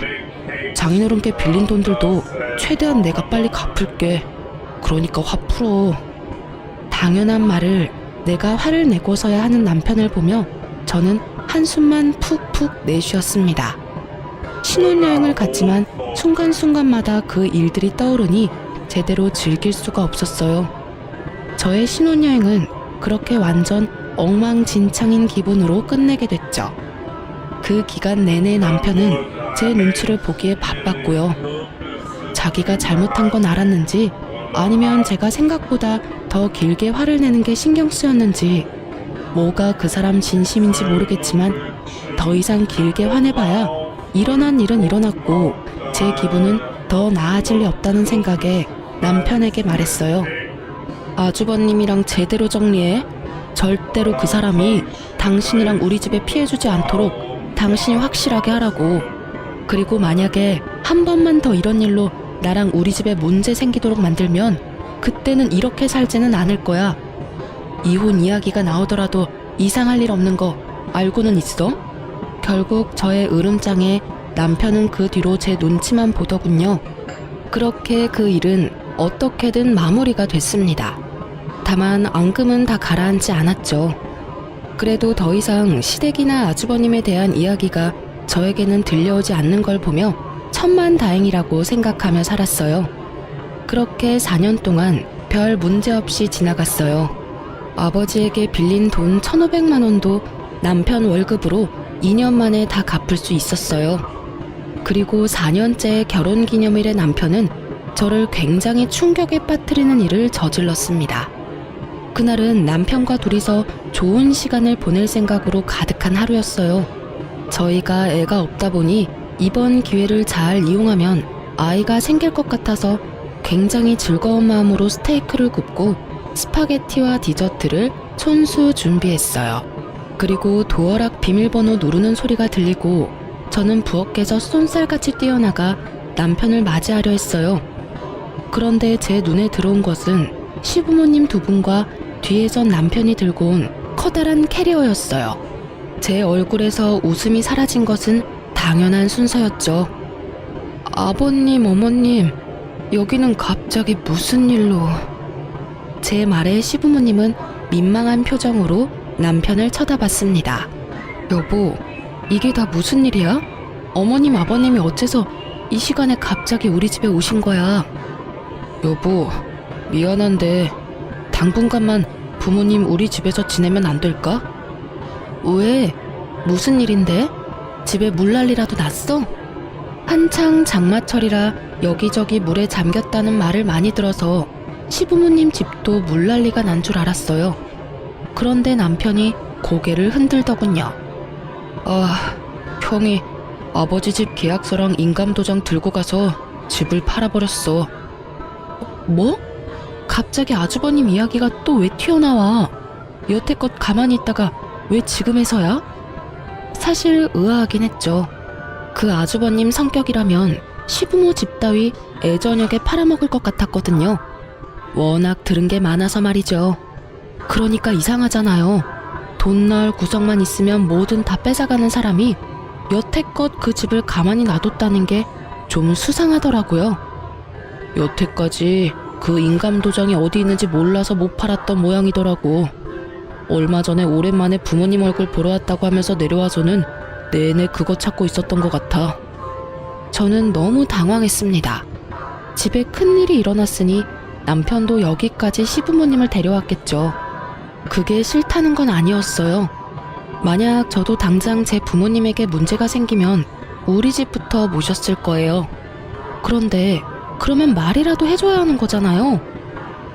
장인어른께 빌린 돈들도 최대한 내가 빨리 갚을게. 그러니까 화 풀어. 당연한 말을 내가 화를 내고서야 하는 남편을 보며 저는 한숨만 푹푹 내쉬었습니다. 신혼여행을 갔지만 순간순간마다 그 일들이 떠오르니 제대로 즐길 수가 없었어요. 저의 신혼여행은 그렇게 완전 엉망진창인 기분으로 끝내게 됐죠. 그 기간 내내 남편은 제 눈치를 보기에 바빴고요. 자기가 잘못한 건 알았는지 아니면 제가 생각보다 더 길게 화를 내는 게 신경 쓰였는지 뭐가 그 사람 진심인지 모르겠지만 더 이상 길게 화내봐야 일어난 일은 일어났고 제 기분은 더 나아질 리 없다는 생각에 남편에게 말했어요. 아주버님이랑 제대로 정리해. 절대로 그 사람이 당신이랑 우리 집에 피해주지 않도록 당신이 확실하게 하라고. 그리고 만약에 한 번만 더 이런 일로 나랑 우리 집에 문제 생기도록 만들면 그때는 이렇게 살지는 않을 거야. 이혼 이야기가 나오더라도 이상할 일 없는 거 알고는 있어? 결국 저의 으름장에 남편은 그 뒤로 제 눈치만 보더군요. 그렇게 그 일은 어떻게든 마무리가 됐습니다. 다만 앙금은 다 가라앉지 않았죠. 그래도 더 이상 시댁이나 아주버님에 대한 이야기가 저에게는 들려오지 않는 걸 보며 천만다행이라고 생각하며 살았어요. 그렇게 4년 동안 별 문제 없이 지나갔어요. 아버지에게 빌린 돈 1,500만 원도 남편 월급으로 2년 만에 다 갚을 수 있었어요. 그리고 4년째 결혼기념일에 남편은 저를 굉장히 충격에 빠뜨리는 일을 저질렀습니다. 그날은 남편과 둘이서 좋은 시간을 보낼 생각으로 가득한 하루였어요. 저희가 애가 없다 보니 이번 기회를 잘 이용하면 아이가 생길 것 같아서 굉장히 즐거운 마음으로 스테이크를 굽고 스파게티와 디저트를 손수 준비했어요. 그리고 도어락 비밀번호 누르는 소리가 들리고 저는 부엌에서 쏜살같이 뛰어나가 남편을 맞이하려 했어요. 그런데 제 눈에 들어온 것은 시부모님 두 분과 뒤에선 남편이 들고 온 커다란 캐리어였어요. 제 얼굴에서 웃음이 사라진 것은 당연한 순서였죠. 아버님, 어머님, 여기는 갑자기 무슨 일로... 제 말에 시부모님은 민망한 표정으로 남편을 쳐다봤습니다. 여보, 이게 다 무슨 일이야? 어머님, 아버님이 어째서 이 시간에 갑자기 우리 집에 오신 거야? 여보, 미안한데 당분간만 부모님 우리 집에서 지내면 안 될까? 왜? 무슨 일인데? 집에 물난리라도 났어? 한창 장마철이라 여기저기 물에 잠겼다는 말을 많이 들어서 시부모님 집도 물난리가 난 줄 알았어요. 그런데 남편이 고개를 흔들더군요. 아, 형이 아버지 집 계약서랑 인감도장 들고 가서 집을 팔아버렸어. 뭐? 갑자기 아주버님 이야기가 또 왜 튀어나와? 여태껏 가만히 있다가 왜 지금에서야? 사실 의아하긴 했죠. 그 아주버님 성격이라면 시부모 집 따위 애저녁에 팔아먹을 것 같았거든요. 워낙 들은 게 많아서 말이죠. 그러니까 이상하잖아요. 돈 나올 구석만 있으면 뭐든 다 뺏어가는 사람이 여태껏 그 집을 가만히 놔뒀다는 게 좀 수상하더라고요. 여태까지 그 인감 도장이 어디 있는지 몰라서 못 팔았던 모양이더라고. 얼마 전에 오랜만에 부모님 얼굴 보러 왔다고 하면서 내려와서는 내내 그거 찾고 있었던 것 같아. 저는 너무 당황했습니다. 집에 큰일이 일어났으니 남편도 여기까지 시부모님을 데려왔겠죠. 그게 싫다는 건 아니었어요. 만약 저도 당장 제 부모님에게 문제가 생기면 우리 집부터 모셨을 거예요. 그런데 그러면 말이라도 해줘야 하는 거잖아요.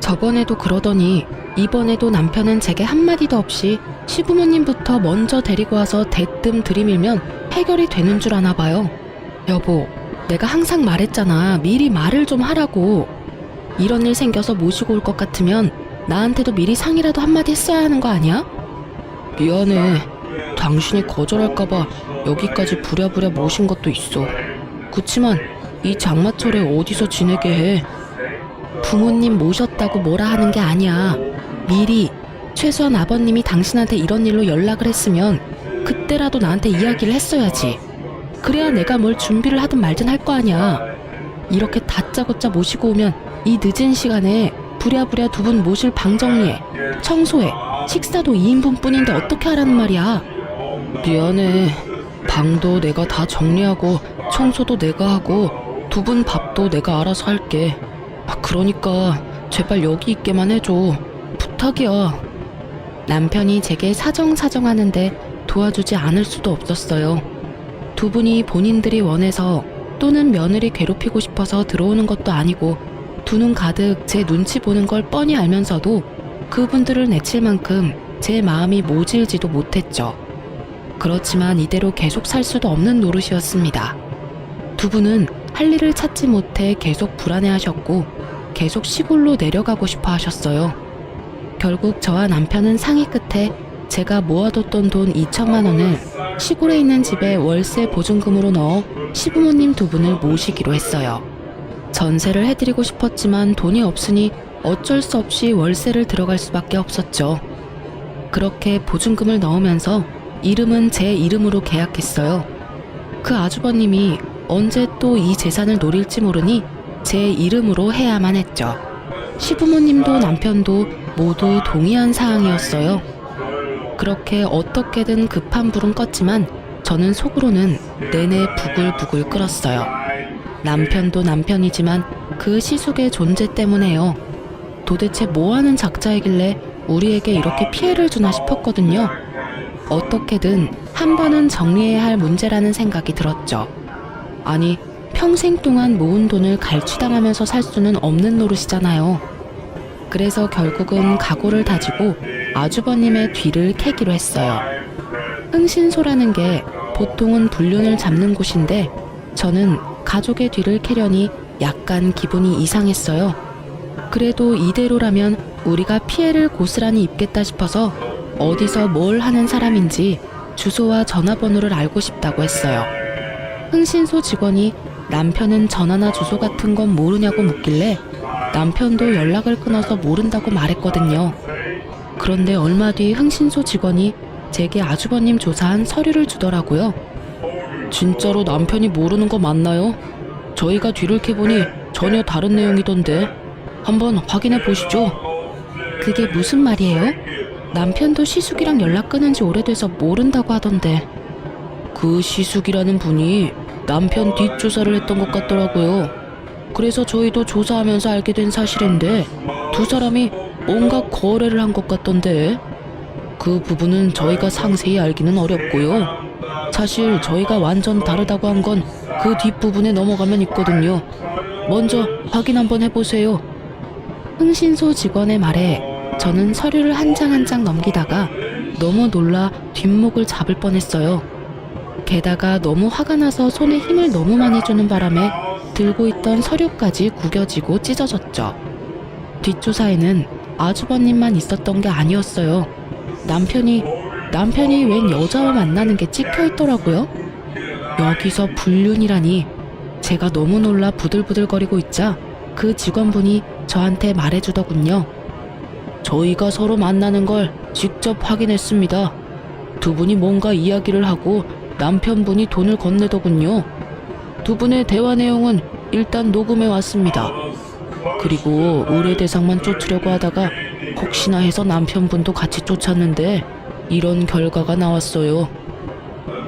저번에도 그러더니 이번에도 남편은 제게 한마디도 없이 시부모님부터 먼저 데리고 와서 대뜸 들이밀면 해결이 되는 줄 아나 봐요. 여보, 내가 항상 말했잖아. 미리 말을 좀 하라고. 이런 일 생겨서 모시고 올 것 같으면 나한테도 미리 상의라도 한마디 했어야 하는 거 아니야? 미안해. 당신이 거절할까봐 여기까지 부랴부랴 모신 것도 있어. 그치만 이 장마철에 어디서 지내게 해. 부모님 모셨다고 뭐라 하는 게 아니야. 미리 최소한 아버님이 당신한테 이런 일로 연락을 했으면 그때라도 나한테 이야기를 했어야지. 그래야 내가 뭘 준비를 하든 말든 할 거 아니야. 이렇게 다짜고짜 모시고 오면 이 늦은 시간에 부랴부랴 두 분 모실 방 정리해, 청소해, 식사도 2인분 뿐인데 어떻게 하라는 말이야. 미안해. 방도 내가 다 정리하고 청소도 내가 하고 두 분 밥도 내가 알아서 할게. 그러니까 제발 여기 있게만 해줘. 부탁이야. 남편이 제게 사정하는데 도와주지 않을 수도 없었어요. 두 분이 본인들이 원해서 또는 며느리 괴롭히고 싶어서 들어오는 것도 아니고 두 눈 가득 제 눈치 보는 걸 뻔히 알면서도 그분들을 내칠 만큼 제 마음이 모질지도 못했죠. 그렇지만 이대로 계속 살 수도 없는 노릇이었습니다. 두 분은 할 일을 찾지 못해 계속 불안해하셨고 계속 시골로 내려가고 싶어 하셨어요. 결국 저와 남편은 상의 끝에 제가 모아뒀던 돈 2천만 원을 시골에 있는 집에 월세 보증금으로 넣어 시부모님 두 분을 모시기로 했어요. 전세를 해드리고 싶었지만 돈이 없으니 어쩔 수 없이 월세를 들어갈 수밖에 없었죠. 그렇게 보증금을 넣으면서 이름은 제 이름으로 계약했어요. 그 아주버님이 언제 또 이 재산을 노릴지 모르니 제 이름으로 해야만 했죠. 시부모님도 남편도 모두 동의한 사항이었어요. 그렇게 어떻게든 급한 불은 껐지만 저는 속으로는 내내 부글부글 끓었어요. 남편도 남편이지만 그 시숙의 존재 때문에요. 도대체 뭐하는 작자이길래 우리에게 이렇게 피해를 주나 싶었거든요. 어떻게든 한 번은 정리해야 할 문제라는 생각이 들었죠. 아니, 평생 동안 모은 돈을 갈취당하면서 살 수는 없는 노릇이잖아요. 그래서 결국은 각오를 다지고 아주버님의 뒤를 캐기로 했어요. 흥신소라는 게 보통은 불륜을 잡는 곳인데 저는 가족의 뒤를 캐려니 약간 기분이 이상했어요. 그래도 이대로라면 우리가 피해를 고스란히 입겠다 싶어서 어디서 뭘 하는 사람인지 주소와 전화번호를 알고 싶다고 했어요. 흥신소 직원이 남편은 전화나 주소 같은 건 모르냐고 묻길래 남편도 연락을 끊어서 모른다고 말했거든요. 그런데 얼마 뒤 흥신소 직원이 제게 아주버님 조사한 서류를 주더라고요. 진짜로 남편이 모르는 거 맞나요? 저희가 뒤를 캐보니 전혀 다른 내용이던데 한번 확인해 보시죠. 그게 무슨 말이에요? 남편도 시숙이랑 연락 끊은 지 오래돼서 모른다고 하던데. 그 시숙이라는 분이 남편 뒷조사를 했던 것 같더라고요. 그래서 저희도 조사하면서 알게 된 사실인데 두 사람이 뭔가 거래를 한 것 같던데 그 부분은 저희가 상세히 알기는 어렵고요. 사실 저희가 완전 다르다고 한 건 그 뒷부분에 넘어가면 있거든요. 먼저 확인 한번 해보세요. 흥신소 직원의 말에 저는 서류를 한 장 한 장 넘기다가 너무 놀라 뒷목을 잡을 뻔했어요. 게다가 너무 화가 나서 손에 힘을 너무 많이 주는 바람에 들고 있던 서류까지 구겨지고 찢어졌죠. 뒷조사에는 아주버님만 있었던 게 아니었어요. 남편이 웬 여자와 만나는 게 찍혀 있더라고요. 여기서 불륜이라니. 제가 너무 놀라 부들부들거리고 있자 그 직원분이 저한테 말해주더군요. 저희가 서로 만나는 걸 직접 확인했습니다. 두 분이 뭔가 이야기를 하고 남편분이 돈을 건네더군요. 두 분의 대화 내용은 일단 녹음해 왔습니다. 그리고 의뢰대상만 쫓으려고 하다가 혹시나 해서 남편분도 같이 쫓았는데 이런 결과가 나왔어요.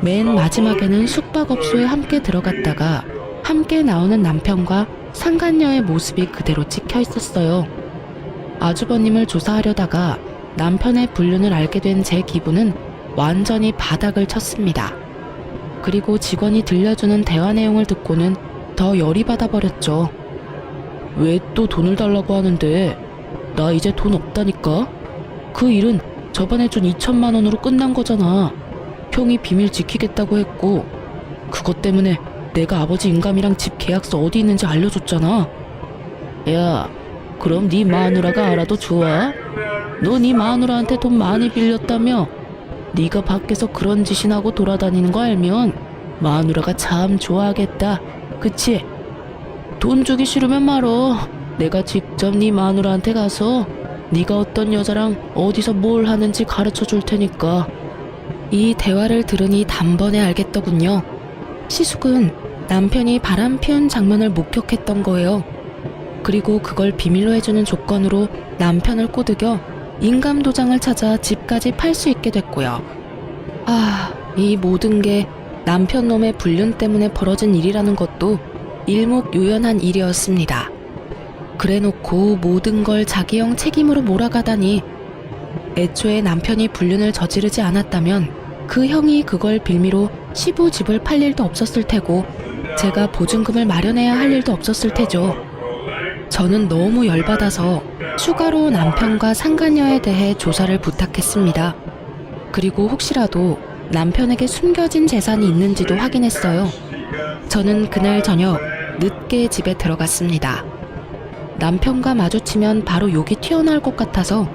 맨 마지막에는 숙박업소에 함께 들어갔다가 함께 나오는 남편과 상간녀의 모습이 그대로 찍혀 있었어요. 아주버님을 조사하려다가 남편의 불륜을 알게 된 제 기분은 완전히 바닥을 쳤습니다. 그리고 직원이 들려주는 대화 내용을 듣고는 더 열이 받아버렸죠. 왜 또 돈을 달라고 하는데? 나 이제 돈 없다니까? 그 일은 저번에 준 2천만 원으로 끝난 거잖아. 형이 비밀 지키겠다고 했고 그것 때문에 내가 아버지 인감이랑 집 계약서 어디 있는지 알려줬잖아. 야, 그럼 네 마누라가 알아도 좋아? 너 네 마누라한테 돈 많이 빌렸다며? 네가 밖에서 그런 짓이나 하고 돌아다니는 거 알면 마누라가 참 좋아하겠다. 그치? 돈 주기 싫으면 말어. 내가 직접 네 마누라한테 가서 네가 어떤 여자랑 어디서 뭘 하는지 가르쳐 줄 테니까. 이 대화를 들으니 단번에 알겠더군요. 시숙은 남편이 바람 피운 장면을 목격했던 거예요. 그리고 그걸 비밀로 해주는 조건으로 남편을 꼬드겨 인감도장을 찾아 집까지 팔 수 있게 됐고요. 이 모든 게 남편 놈의 불륜 때문에 벌어진 일이라는 것도 일목요연한 일이었습니다. 그래놓고 모든 걸 자기 형 책임으로 몰아가다니. 애초에 남편이 불륜을 저지르지 않았다면 그 형이 그걸 빌미로 시부 집을 팔 일도 없었을 테고 제가 보증금을 마련해야 할 일도 없었을 테죠. 저는 너무 열받아서 추가로 남편과 상간녀에 대해 조사를 부탁했습니다. 그리고 혹시라도 남편에게 숨겨진 재산이 있는지도 확인했어요. 저는 그날 저녁 늦게 집에 들어갔습니다. 남편과 마주치면 바로 욕이 튀어나올 것 같아서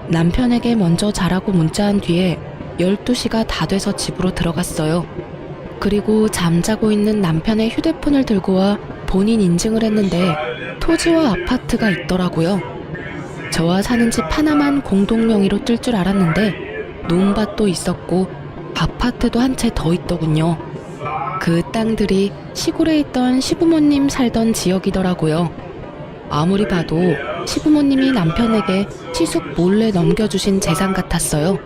남편에게 먼저 자라고 문자한 뒤에 12시가 다 돼서 집으로 들어갔어요. 그리고 잠자고 있는 남편의 휴대폰을 들고 와 본인 인증을 했는데 토지와 아파트가 있더라고요. 저와 사는 집 하나만 공동 명의로 뜰 줄 알았는데 논밭도 있었고 아파트도 한 채 더 있더군요. 그 땅들이 시골에 있던 시부모님 살던 지역이더라고요. 아무리 봐도 시부모님이 남편에게 시숙 몰래 넘겨주신 재산 같았어요.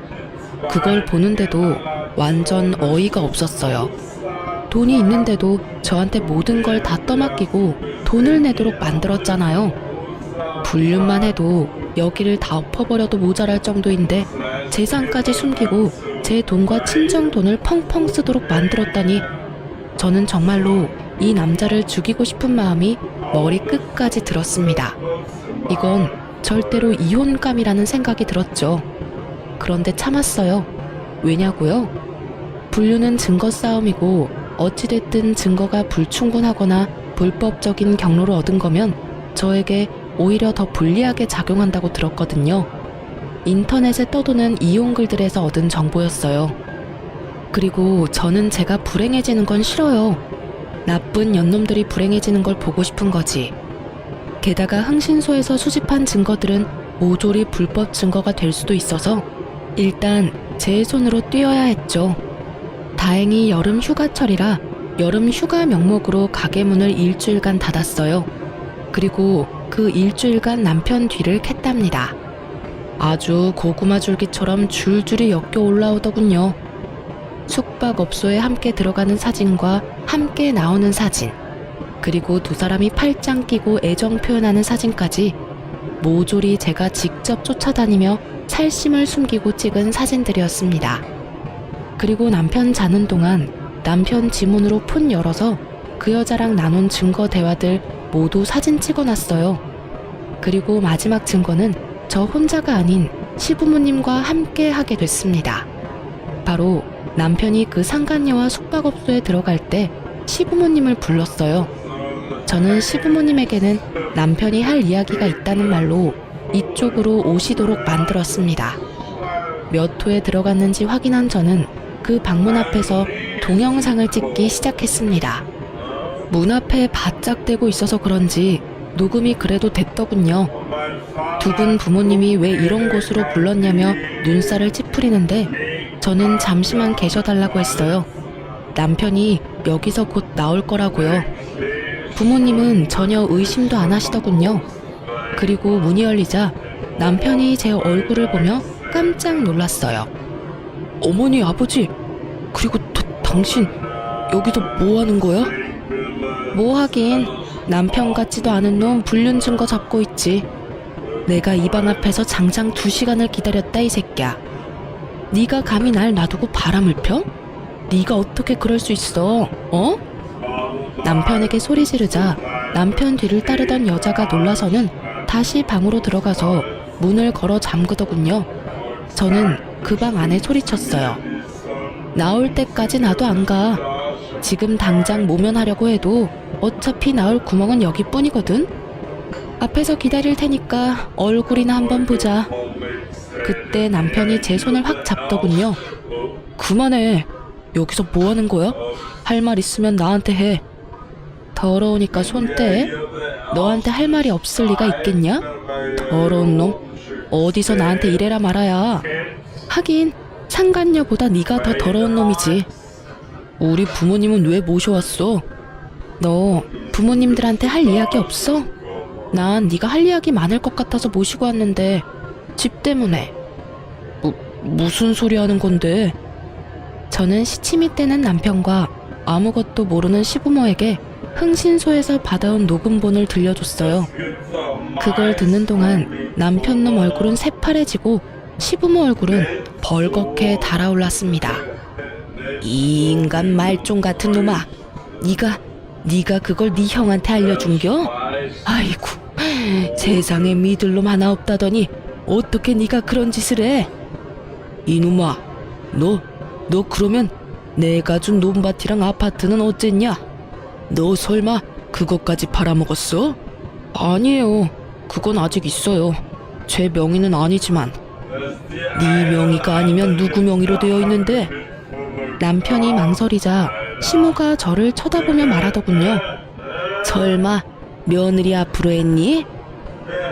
그걸 보는데도 완전 어이가 없었어요. 돈이 있는데도 저한테 모든 걸 다 떠맡기고 돈을 내도록 만들었잖아요. 불륜만 해도 여기를 다 엎어버려도 모자랄 정도인데 재산까지 숨기고 제 돈과 친정 돈을 펑펑 쓰도록 만들었다니 저는 정말로 이 남자를 죽이고 싶은 마음이 머리 끝까지 들었습니다. 이건 절대로 이혼감이라는 생각이 들었죠. 그런데 참았어요. 왜냐고요? 불륜은 증거 싸움이고 어찌됐든 증거가 불충분하거나 불법적인 경로를 얻은 거면 저에게 오히려 더 불리하게 작용한다고 들었거든요. 인터넷에 떠도는 이용 글들에서 얻은 정보였어요. 그리고 저는 제가 불행해지는 건 싫어요. 나쁜 연놈들이 불행해지는 걸 보고 싶은 거지. 게다가 흥신소에서 수집한 증거들은 모조리 불법 증거가 될 수도 있어서 일단 제 손으로 띄어야 했죠. 다행히 여름 휴가철이라 여름 휴가 명목으로 가게 문을 일주일간 닫았어요. 그리고 그 일주일간 남편 뒤를 캤답니다. 아주 고구마 줄기처럼 줄줄이 엮여 올라오더군요. 숙박업소에 함께 들어가는 사진과 함께 나오는 사진, 그리고 두 사람이 팔짱 끼고 애정 표현하는 사진까지 모조리 제가 직접 쫓아다니며 살심을 숨기고 찍은 사진들이었습니다. 그리고 남편 자는 동안 남편 지문으로 폰 열어서 그 여자랑 나눈 증거 대화들 모두 사진 찍어놨어요. 그리고 마지막 증거는 저 혼자가 아닌 시부모님과 함께 하게 됐습니다. 바로 남편이 그 상간녀와 숙박업소에 들어갈 때 시부모님을 불렀어요. 저는 시부모님에게는 남편이 할 이야기가 있다는 말로 이쪽으로 오시도록 만들었습니다. 몇 호에 들어갔는지 확인한 저는 그 방문 앞에서 동영상을 찍기 시작했습니다. 문 앞에 바짝 대고 있어서 그런지 녹음이 그래도 됐더군요. 두 분 부모님이 왜 이런 곳으로 불렀냐며 눈살을 찌푸리는데 저는 잠시만 계셔달라고 했어요. 남편이 여기서 곧 나올 거라고요. 부모님은 전혀 의심도 안 하시더군요. 그리고 문이 열리자 남편이 제 얼굴을 보며 깜짝 놀랐어요. 어머니, 아버지, 그리고 당신 여기서 뭐 하는 거야? 뭐 하긴, 남편 같지도 않은 놈 불륜 증거 잡고 있지. 내가 이 방 앞에서 장장 2시간을 기다렸다, 이 새끼야. 네가 감히 날 놔두고 바람을 펴? 네가 어떻게 그럴 수 있어, 어? 남편에게 소리 지르자 남편 뒤를 따르던 여자가 놀라서는 다시 방으로 들어가서 문을 걸어 잠그더군요. 저는 그 방 안에 소리쳤어요. 나올 때까지 나도 안 가. 지금 당장 모면하려고 해도 어차피 나올 구멍은 여기뿐이거든. 앞에서 기다릴 테니까 얼굴이나 한번 보자. 그때 남편이 제 손을 확 잡더군요. 그만해. 여기서 뭐 하는 거야? 할 말 있으면 나한테 해. 더러우니까 손 떼. 너한테 할 말이 없을 리가 있겠냐? 더러운 놈. 어디서 나한테 이래라 말아야. 하긴 상간녀보다 네가 더 더러운 놈이지. 우리 부모님은 왜 모셔왔어? 너 부모님들한테 할 이야기 없어? 난 네가 할 이야기 많을 것 같아서 모시고 왔는데 집 때문에. 무슨 소리 하는 건데? 저는 시치미 떼는 남편과 아무것도 모르는 시부모에게 흥신소에서 받아온 녹음본을 들려줬어요. 그걸 듣는 동안 남편 놈 얼굴은 새파래지고 시부모 얼굴은 벌겋게 달아올랐습니다. 이 인간 말종 같은 놈아, 네가 그걸 네 형한테 알려준겨? 아이고, 세상에 믿을 놈 하나 없다더니 어떻게 네가 그런 짓을 해? 이놈아, 너 그러면 내가 준 논밭이랑 아파트는 어쨌냐? 너 설마 그것까지 팔아먹었어? 아니에요. 그건 아직 있어요. 제 명의는 아니지만. 네 명의가 아니면 누구 명의로 되어 있는데? 남편이 망설이자 시모가 저를 쳐다보며 말하더군요. 설마 며느리 앞으로 했니?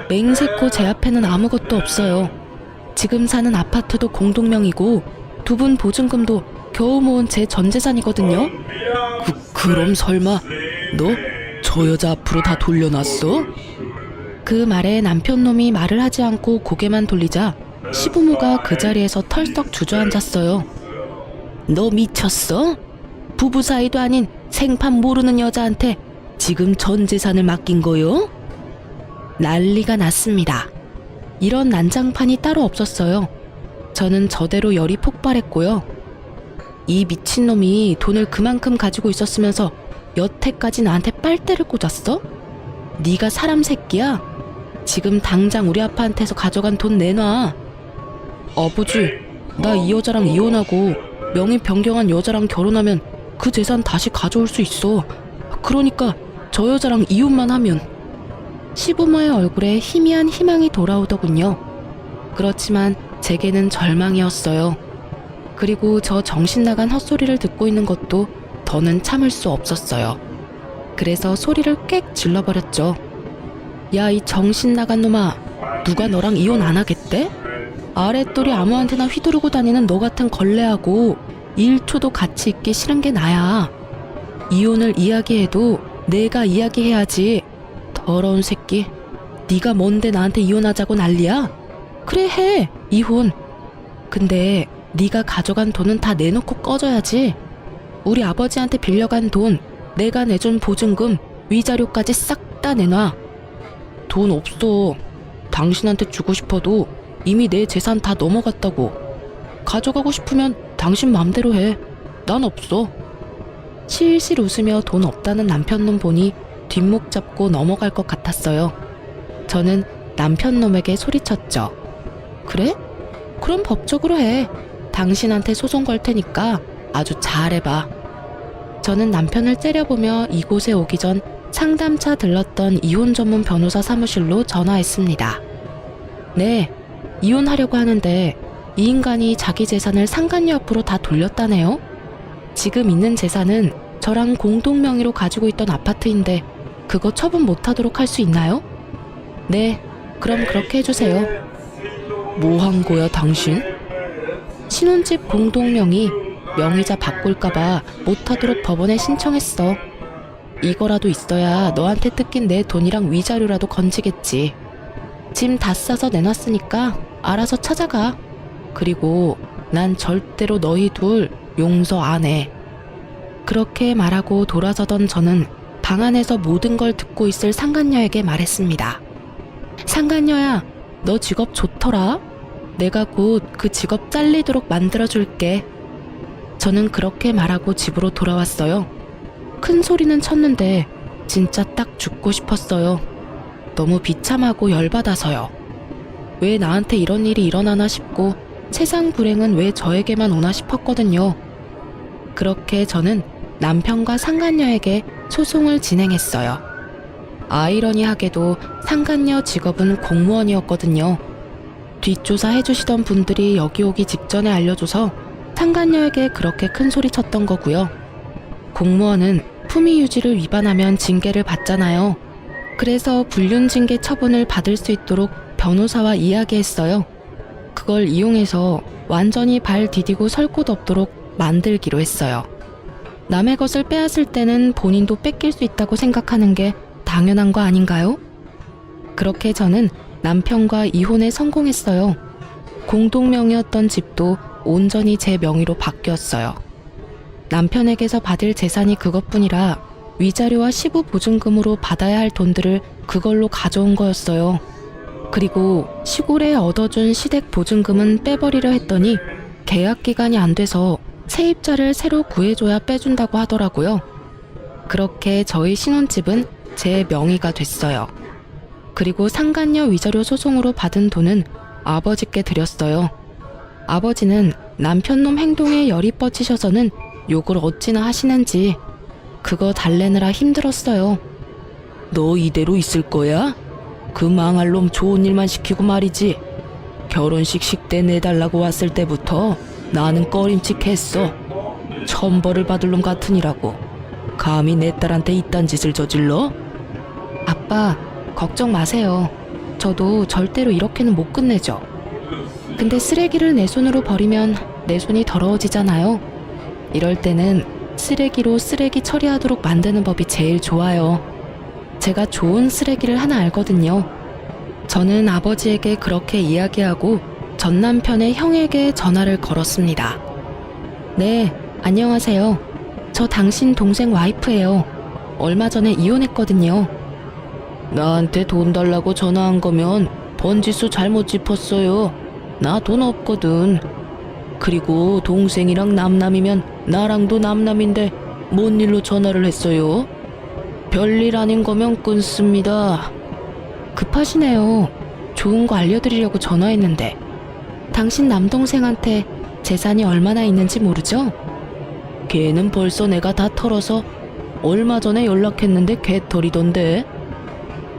맹세코 제 앞에는 아무것도 없어요. 지금 사는 아파트도 공동명의고 두 분 보증금도 겨우 모은 제 전 재산이거든요. 그럼 설마 너 저 여자 앞으로 다 돌려놨어? 그 말에 남편 놈이 말을 하지 않고 고개만 돌리자 시부모가 그 자리에서 털썩 주저앉았어요. 너 미쳤어? 부부 사이도 아닌 생판 모르는 여자한테 지금 전 재산을 맡긴 거요? 난리가 났습니다. 이런 난장판이 따로 없었어요. 저는 저대로 열이 폭발했고요. 이 미친놈이 돈을 그만큼 가지고 있었으면서 여태까지 나한테 빨대를 꽂았어? 네가 사람 새끼야? 지금 당장 우리 아빠한테서 가져간 돈 내놔. 아버지, 나 이 여자랑 이혼하고 명의 변경한 여자랑 결혼하면 그 재산 다시 가져올 수 있어. 그러니까 저 여자랑 이혼만 하면. 시부모의 얼굴에 희미한 희망이 돌아오더군요. 그렇지만 제게는 절망이었어요. 그리고 저 정신나간 헛소리를 듣고 있는 것도 더는 참을 수 없었어요. 그래서 소리를 꽥 질러버렸죠. 야, 이 정신나간 놈아, 누가 너랑 이혼 안 하겠대? 아랫돌이 아무한테나 휘두르고 다니는 너 같은 걸레하고 1초도 같이 있기 싫은 게 나야. 이혼을 이야기해도 내가 이야기해야지. 더러운 새끼. 네가 뭔데 나한테 이혼하자고 난리야? 그래, 해. 이혼. 근데 네가 가져간 돈은 다 내놓고 꺼져야지. 우리 아버지한테 빌려간 돈, 내가 내준 보증금, 위자료까지 싹 다 내놔. 돈 없어. 당신한테 주고 싶어도 이미 내 재산 다 넘어갔다고. 가져가고 싶으면 당신 맘대로 해. 난 없어. 실실 웃으며 돈 없다는 남편놈 보니 뒷목 잡고 넘어갈 것 같았어요. 저는 남편놈에게 소리쳤죠. 그래? 그럼 법적으로 해. 당신한테 소송 걸 테니까 아주 잘해봐. 저는 남편을 째려보며 이곳에 오기 전 상담차 들렀던 이혼 전문 변호사 사무실로 전화했습니다. 네, 이혼하려고 하는데 이 인간이 자기 재산을 상간녀 앞으로 다 돌렸다네요. 지금 있는 재산은 저랑 공동 명의로 가지고 있던 아파트인데 그거 처분 못하도록 할 수 있나요? 네, 그럼 그렇게 해주세요. 뭐 한 거야, 당신? 신혼집 공동 명의, 명의자 바꿀까봐 못하도록 법원에 신청했어. 이거라도 있어야 너한테 뜯긴 내 돈이랑 위자료라도 건지겠지. 짐 다 싸서 내놨으니까 알아서 찾아가. 그리고 난 절대로 너희 둘 용서 안 해. 그렇게 말하고 돌아서던 저는 방 안에서 모든 걸 듣고 있을 상간녀에게 말했습니다. 상간녀야, 너 직업 좋더라. 내가 곧 그 직업 잘리도록 만들어줄게. 저는 그렇게 말하고 집으로 돌아왔어요. 큰 소리는 쳤는데 진짜 딱 죽고 싶었어요. 너무 비참하고 열받아서요. 왜 나한테 이런 일이 일어나나 싶고 세상 불행은 왜 저에게만 오나 싶었거든요. 그렇게 저는 남편과 상간녀에게 소송을 진행했어요. 아이러니하게도 상간녀 직업은 공무원이었거든요. 뒷조사 해주시던 분들이 여기 오기 직전에 알려줘서 상간녀에게 그렇게 큰 소리 쳤던 거고요. 공무원은 품위 유지를 위반하면 징계를 받잖아요. 그래서 불륜징계 처분을 받을 수 있도록 변호사와 이야기했어요. 그걸 이용해서 완전히 발 디디고 설 곳 없도록 만들기로 했어요. 남의 것을 빼앗을 때는 본인도 뺏길 수 있다고 생각하는 게 당연한 거 아닌가요? 그렇게 저는 남편과 이혼에 성공했어요. 공동명의였던 집도 온전히 제 명의로 바뀌었어요. 남편에게서 받을 재산이 그것뿐이라 위자료와 시부 보증금으로 받아야 할 돈들을 그걸로 가져온 거였어요. 그리고 시골에 얻어준 시댁 보증금은 빼버리려 했더니 계약 기간이 안 돼서 세입자를 새로 구해줘야 빼준다고 하더라고요. 그렇게 저희 신혼집은 제 명의가 됐어요. 그리고 상간녀 위자료 소송으로 받은 돈은 아버지께 드렸어요. 아버지는 남편놈 행동에 열이 뻗치셔서는 욕을 어찌나 하시는지 그거 달래느라 힘들었어요. 너 이대로 있을 거야? 그 망할 놈 좋은 일만 시키고 말이지. 결혼식 식대 내달라고 왔을 때부터 나는 꺼림칙했어. 천벌을 받을 놈 같으니라고. 감히 내 딸한테 이딴 짓을 저질러? 아빠, 걱정 마세요. 저도 절대로 이렇게는 못 끝내죠. 근데 쓰레기를 내 손으로 버리면 내 손이 더러워지잖아요. 이럴 때는 쓰레기로 쓰레기 처리하도록 만드는 법이 제일 좋아요. 제가 좋은 쓰레기를 하나 알거든요. 저는 아버지에게 그렇게 이야기하고 전 남편의 형에게 전화를 걸었습니다. 네, 안녕하세요. 저 당신 동생 와이프예요. 얼마 전에 이혼했거든요. 나한테 돈 달라고 전화한 거면 번지수 잘못 짚었어요. 나 돈 없거든. 그리고 동생이랑 남남이면 나랑도 남남인데 뭔 일로 전화를 했어요? 별일 아닌 거면 끊습니다. 급하시네요. 좋은 거 알려드리려고 전화했는데 당신 남동생한테 재산이 얼마나 있는지 모르죠? 걔는 벌써 내가 다 털어서 얼마 전에 연락했는데 개털이던데.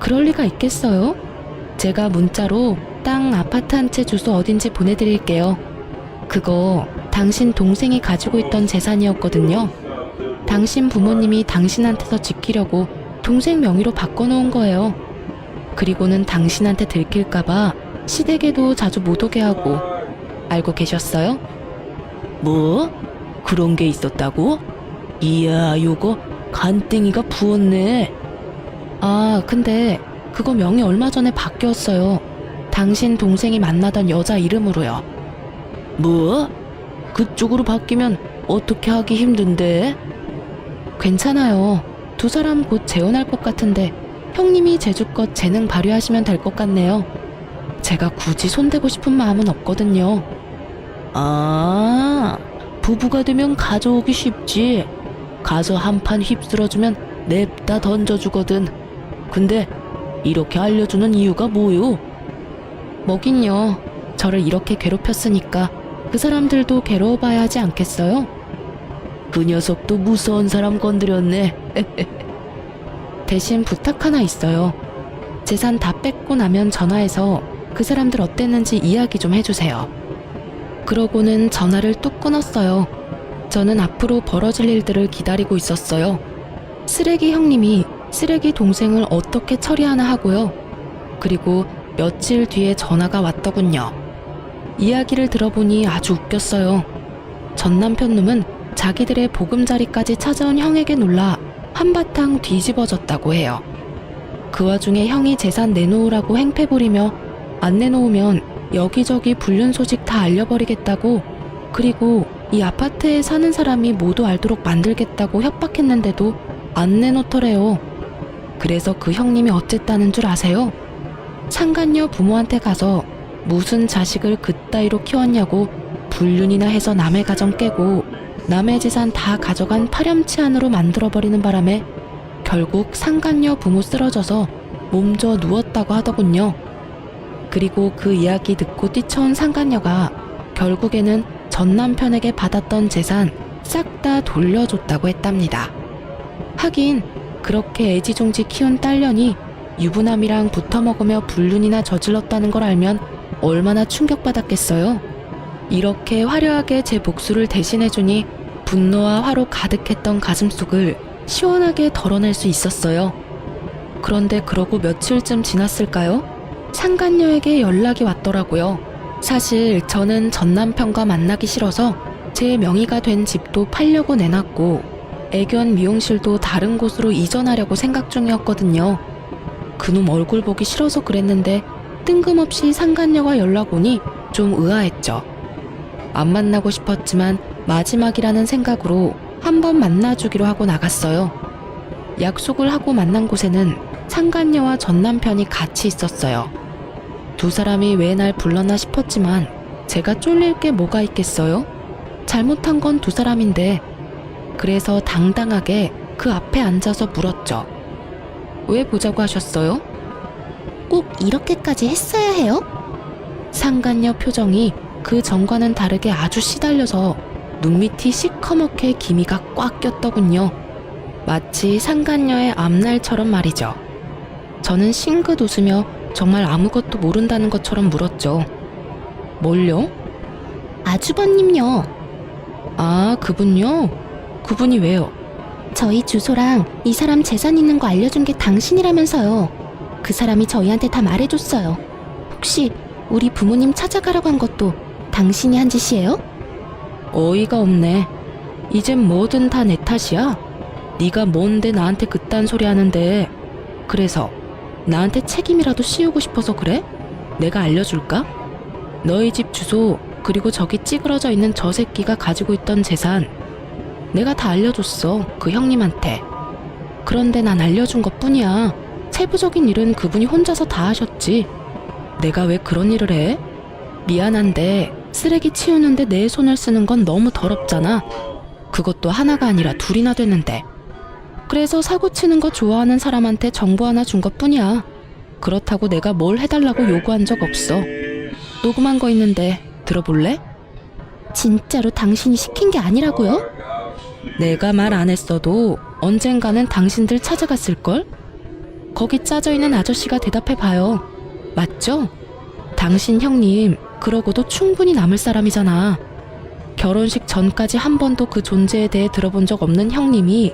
그럴 리가 있겠어요? 제가 문자로 땅, 아파트 한 채 주소 어딘지 보내드릴게요. 그거 당신 동생이 가지고 있던 재산이었거든요. 당신 부모님이 당신한테서 지키려고 동생 명의로 바꿔놓은 거예요. 그리고는 당신한테 들킬까봐 시댁에도 자주 못 오게 하고. 알고 계셨어요? 뭐? 그런 게 있었다고? 이야, 요거 간땡이가 부었네. 아, 근데 그거 명의 얼마 전에 바뀌었어요. 당신 동생이 만나던 여자 이름으로요. 뭐? 그쪽으로 바뀌면 어떻게 하기 힘든데? 괜찮아요. 두 사람 곧 재혼할 것 같은데 형님이 제주껏 재능 발휘하시면 될 것 같네요. 제가 굳이 손대고 싶은 마음은 없거든요. 아, 부부가 되면 가져오기 쉽지. 가서 한 판 휩쓸어주면 냅다 던져주거든. 근데 이렇게 알려주는 이유가 뭐요? 뭐긴요. 저를 이렇게 괴롭혔으니까 그 사람들도 괴로워봐야 하지 않겠어요? 그 녀석도 무서운 사람 건드렸네. 대신 부탁 하나 있어요. 재산 다 뺏고 나면 전화해서 그 사람들 어땠는지 이야기 좀 해주세요. 그러고는 전화를 뚝 끊었어요. 저는 앞으로 벌어질 일들을 기다리고 있었어요. 쓰레기 형님이 쓰레기 동생을 어떻게 처리하나 하고요. 그리고 며칠 뒤에 전화가 왔더군요. 이야기를 들어보니 아주 웃겼어요. 전 남편 놈은 자기들의 보금자리까지 찾아온 형에게 놀라 한바탕 뒤집어졌다고 해요. 그 와중에 형이 재산 내놓으라고 행패 부리며 안 내놓으면 여기저기 불륜 소식 다 알려버리겠다고, 그리고 이 아파트에 사는 사람이 모두 알도록 만들겠다고 협박했는데도 안 내놓더래요. 그래서 그 형님이 어쨌다는 줄 아세요? 상간녀 부모한테 가서 무슨 자식을 그따위로 키웠냐고 불륜이나 해서 남의 가정 깨고 남의 재산 다 가져간 파렴치한으로 만들어버리는 바람에 결국 상간녀 부모 쓰러져서 몸져 누웠다고 하더군요. 그리고 그 이야기 듣고 뛰쳐온 상간녀가 결국에는 전 남편에게 받았던 재산 싹 다 돌려줬다고 했답니다. 하긴 그렇게 애지중지 키운 딸년이 유부남이랑 붙어먹으며 불륜이나 저질렀다는 걸 알면 얼마나 충격받았겠어요. 이렇게 화려하게 제 복수를 대신해주니 분노와 화로 가득했던 가슴속을 시원하게 덜어낼 수 있었어요. 그런데 그러고 며칠쯤 지났을까요? 상간녀에게 연락이 왔더라고요. 사실 저는 전 남편과 만나기 싫어서 제 명의가 된 집도 팔려고 내놨고 애견 미용실도 다른 곳으로 이전하려고 생각 중이었거든요. 그놈 얼굴 보기 싫어서 그랬는데 뜬금없이 상간녀가 연락 오니 좀 의아했죠. 안 만나고 싶었지만 마지막이라는 생각으로 한번 만나주기로 하고 나갔어요. 약속을 하고 만난 곳에는 상간녀와 전 남편이 같이 있었어요. 두 사람이 왜 날 불렀나 싶었지만 제가 쫄릴 게 뭐가 있겠어요? 잘못한 건 두 사람인데. 그래서 당당하게 그 앞에 앉아서 물었죠. 왜 보자고 하셨어요? 꼭 이렇게까지 했어야 해요? 상간녀 표정이 그 전과는 다르게 아주 시달려서 눈밑이 시커멓게 기미가 꽉 꼈더군요. 마치 상간녀의 앞날처럼 말이죠. 저는 싱긋 웃으며 정말 아무것도 모른다는 것처럼 물었죠. 뭘요? 아주버님요. 아, 그분요? 그분이 왜요? 저희 주소랑 이 사람 재산 있는 거 알려준 게 당신이라면서요. 그 사람이 저희한테 다 말해줬어요. 혹시 우리 부모님 찾아가라고 한 것도 당신이 한 짓이에요? 어이가 없네. 이젠 뭐든 다 내 탓이야? 네가 뭔데 나한테 그딴 소리 하는데. 그래서 나한테 책임이라도 씌우고 싶어서 그래? 내가 알려줄까? 너희 집 주소, 그리고 저기 찌그러져 있는 저 새끼가 가지고 있던 재산 내가 다 알려줬어, 그 형님한테. 그런데 난 알려준 것뿐이야. 세부적인 일은 그분이 혼자서 다 하셨지. 내가 왜 그런 일을 해? 미안한데 쓰레기 치우는데 내 손을 쓰는 건 너무 더럽잖아. 그것도 하나가 아니라 둘이나 됐는데. 그래서 사고 치는 거 좋아하는 사람한테 정보 하나 준 것뿐이야. 그렇다고 내가 뭘 해달라고 요구한 적 없어. 녹음한 거 있는데 들어볼래? 진짜로 당신이 시킨 게 아니라고요? 내가 말 안 했어도 언젠가는 당신들 찾아갔을걸? 거기 짜져있는 아저씨가 대답해봐요. 맞죠? 당신 형님 그러고도 충분히 남을 사람이잖아. 결혼식 전까지 한 번도 그 존재에 대해 들어본 적 없는 형님이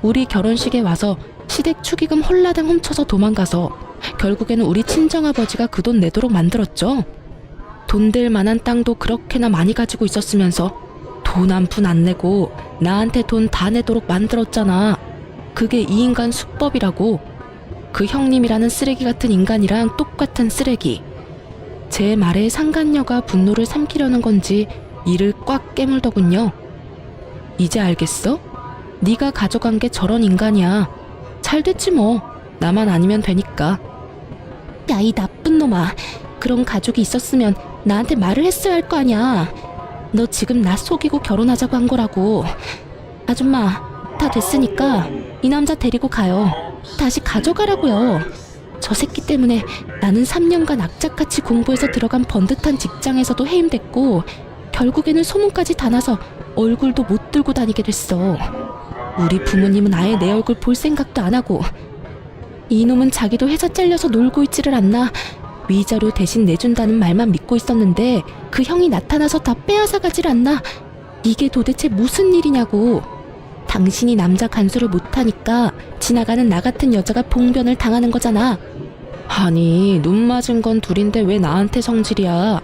우리 결혼식에 와서 시댁 축의금 홀라당 훔쳐서 도망가서 결국에는 우리 친정아버지가 그 돈 내도록 만들었죠. 돈 될 만한 땅도 그렇게나 많이 가지고 있었으면서 돈 한 푼 안 내고 나한테 돈 다 내도록 만들었잖아. 그게 이 인간 수법이라고. 그 형님이라는 쓰레기 같은 인간이랑 똑같은 쓰레기. 제 말에 상간녀가 분노를 삼키려는 건지 이를 꽉 깨물더군요. 이제 알겠어? 네가 가져간 게 저런 인간이야. 잘 됐지 뭐. 나만 아니면 되니까. 야, 이 나쁜 놈아. 그런 가족이 있었으면 나한테 말을 했어야 할 거 아니야. 너 지금 나 속이고 결혼하자고 한 거라고. 아줌마, 다 됐으니까 이 남자 데리고 가요. 다시 가져가라고요. 저 새끼 때문에 나는 3년간 악착같이 공부해서 들어간 번듯한 직장에서도 해임됐고 결국에는 소문까지 다 나서 얼굴도 못 들고 다니게 됐어. 우리 부모님은 아예 내 얼굴 볼 생각도 안 하고 이놈은 자기도 회사 잘려서 놀고 있지를 않나 위자료 대신 내준다는 말만 믿고 있었는데 그 형이 나타나서 다 빼앗아 가질 않나. 이게 도대체 무슨 일이냐고. 당신이 남자 간수를 못하니까 지나가는 나 같은 여자가 봉변을 당하는 거잖아. 아니, 눈 맞은 건 둘인데 왜 나한테 성질이야.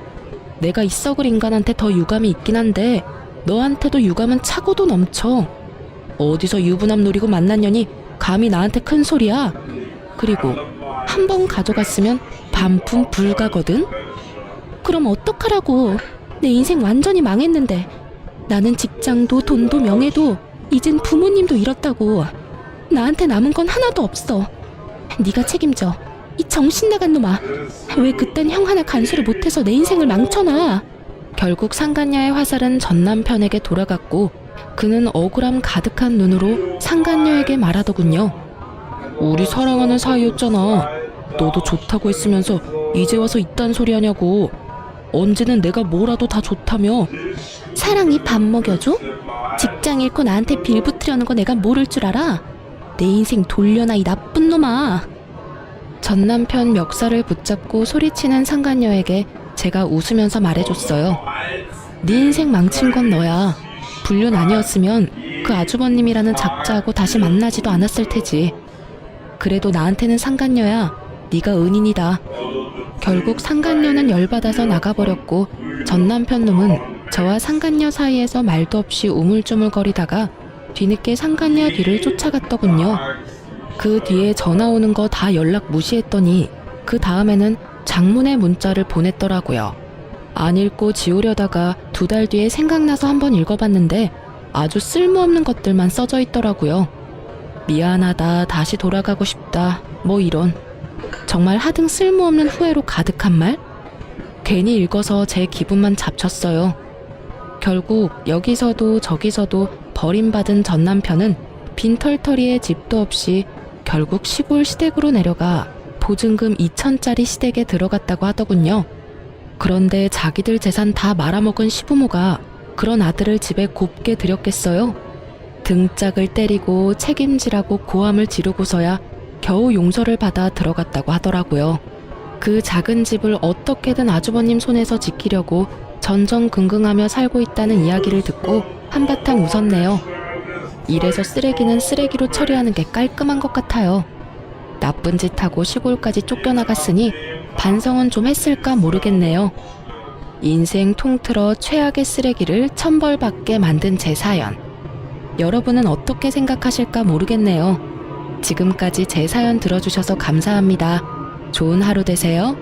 내가 이 썩을 인간한테 더 유감이 있긴 한데 너한테도 유감은 차고도 넘쳐. 어디서 유부남 노리고 만난 년이 감히 나한테 큰 소리야. 그리고 한 번 가져갔으면 반품 불가거든? 그럼 어떡하라고. 내 인생 완전히 망했는데. 나는 직장도 돈도 명예도 이젠 부모님도 잃었다고. 나한테 남은 건 하나도 없어. 네가 책임져. 이 정신 나간 놈아. 왜 그땐 형 하나 간수를 못해서 내 인생을 망쳐놔. 결국 상간녀의 화살은 전 남편에게 돌아갔고 그는 억울함 가득한 눈으로 상간녀에게 말하더군요. 우리 사랑하는 사이였잖아. 너도 좋다고 했으면서 이제 와서 이딴 소리 하냐고. 언제는 내가 뭐라도 다 좋다며. 사랑이 밥 먹여줘? 직장 잃고 나한테 빌붙으려는 거 내가 모를 줄 알아? 내 인생 돌려놔 이 나쁜 놈아. 전 남편 멱살을 붙잡고 소리치는 상간녀에게 제가 웃으면서 말해줬어요. 네 인생 망친 건 너야. 불륜 아니었으면 그 아주버님이라는 작자하고 다시 만나지도 않았을 테지. 그래도 나한테는 상간녀야. 네가 은인이다. 결국 상간녀는 열받아서 나가버렸고 전 남편 놈은 저와 상간녀 사이에서 말도 없이 우물쭈물거리다가 뒤늦게 상간녀 뒤를 쫓아갔더군요. 그 뒤에 전화 오는 거 다 연락 무시했더니 그 다음에는 장문의 문자를 보냈더라고요. 안 읽고 지우려다가 2달 뒤에 생각나서 한번 읽어봤는데 아주 쓸모없는 것들만 써져 있더라고요. 미안하다, 다시 돌아가고 싶다, 뭐 이런. 정말 하등 쓸모없는 후회로 가득한 말? 괜히 읽어서 제 기분만 잡쳤어요. 결국 여기서도 저기서도 버림받은 전 남편은 빈털터리에 집도 없이 결국 시골 시댁으로 내려가 보증금 2,000짜리 시댁에 들어갔다고 하더군요. 그런데 자기들 재산 다 말아먹은 시부모가 그런 아들을 집에 곱게 들였겠어요? 등짝을 때리고 책임지라고 고함을 지르고서야 겨우 용서를 받아 들어갔다고 하더라고요. 그 작은 집을 어떻게든 아주버님 손에서 지키려고 전전긍긍하며 살고 있다는 이야기를 듣고 한바탕 웃었네요. 이래서 쓰레기는 쓰레기로 처리하는 게 깔끔한 것 같아요. 나쁜 짓 하고 시골까지 쫓겨나갔으니 반성은 좀 했을까 모르겠네요. 인생 통틀어 최악의 쓰레기를 천벌받게 만든 제 사연. 여러분은 어떻게 생각하실까 모르겠네요. 지금까지 제 사연 들어주셔서 감사합니다. 좋은 하루 되세요.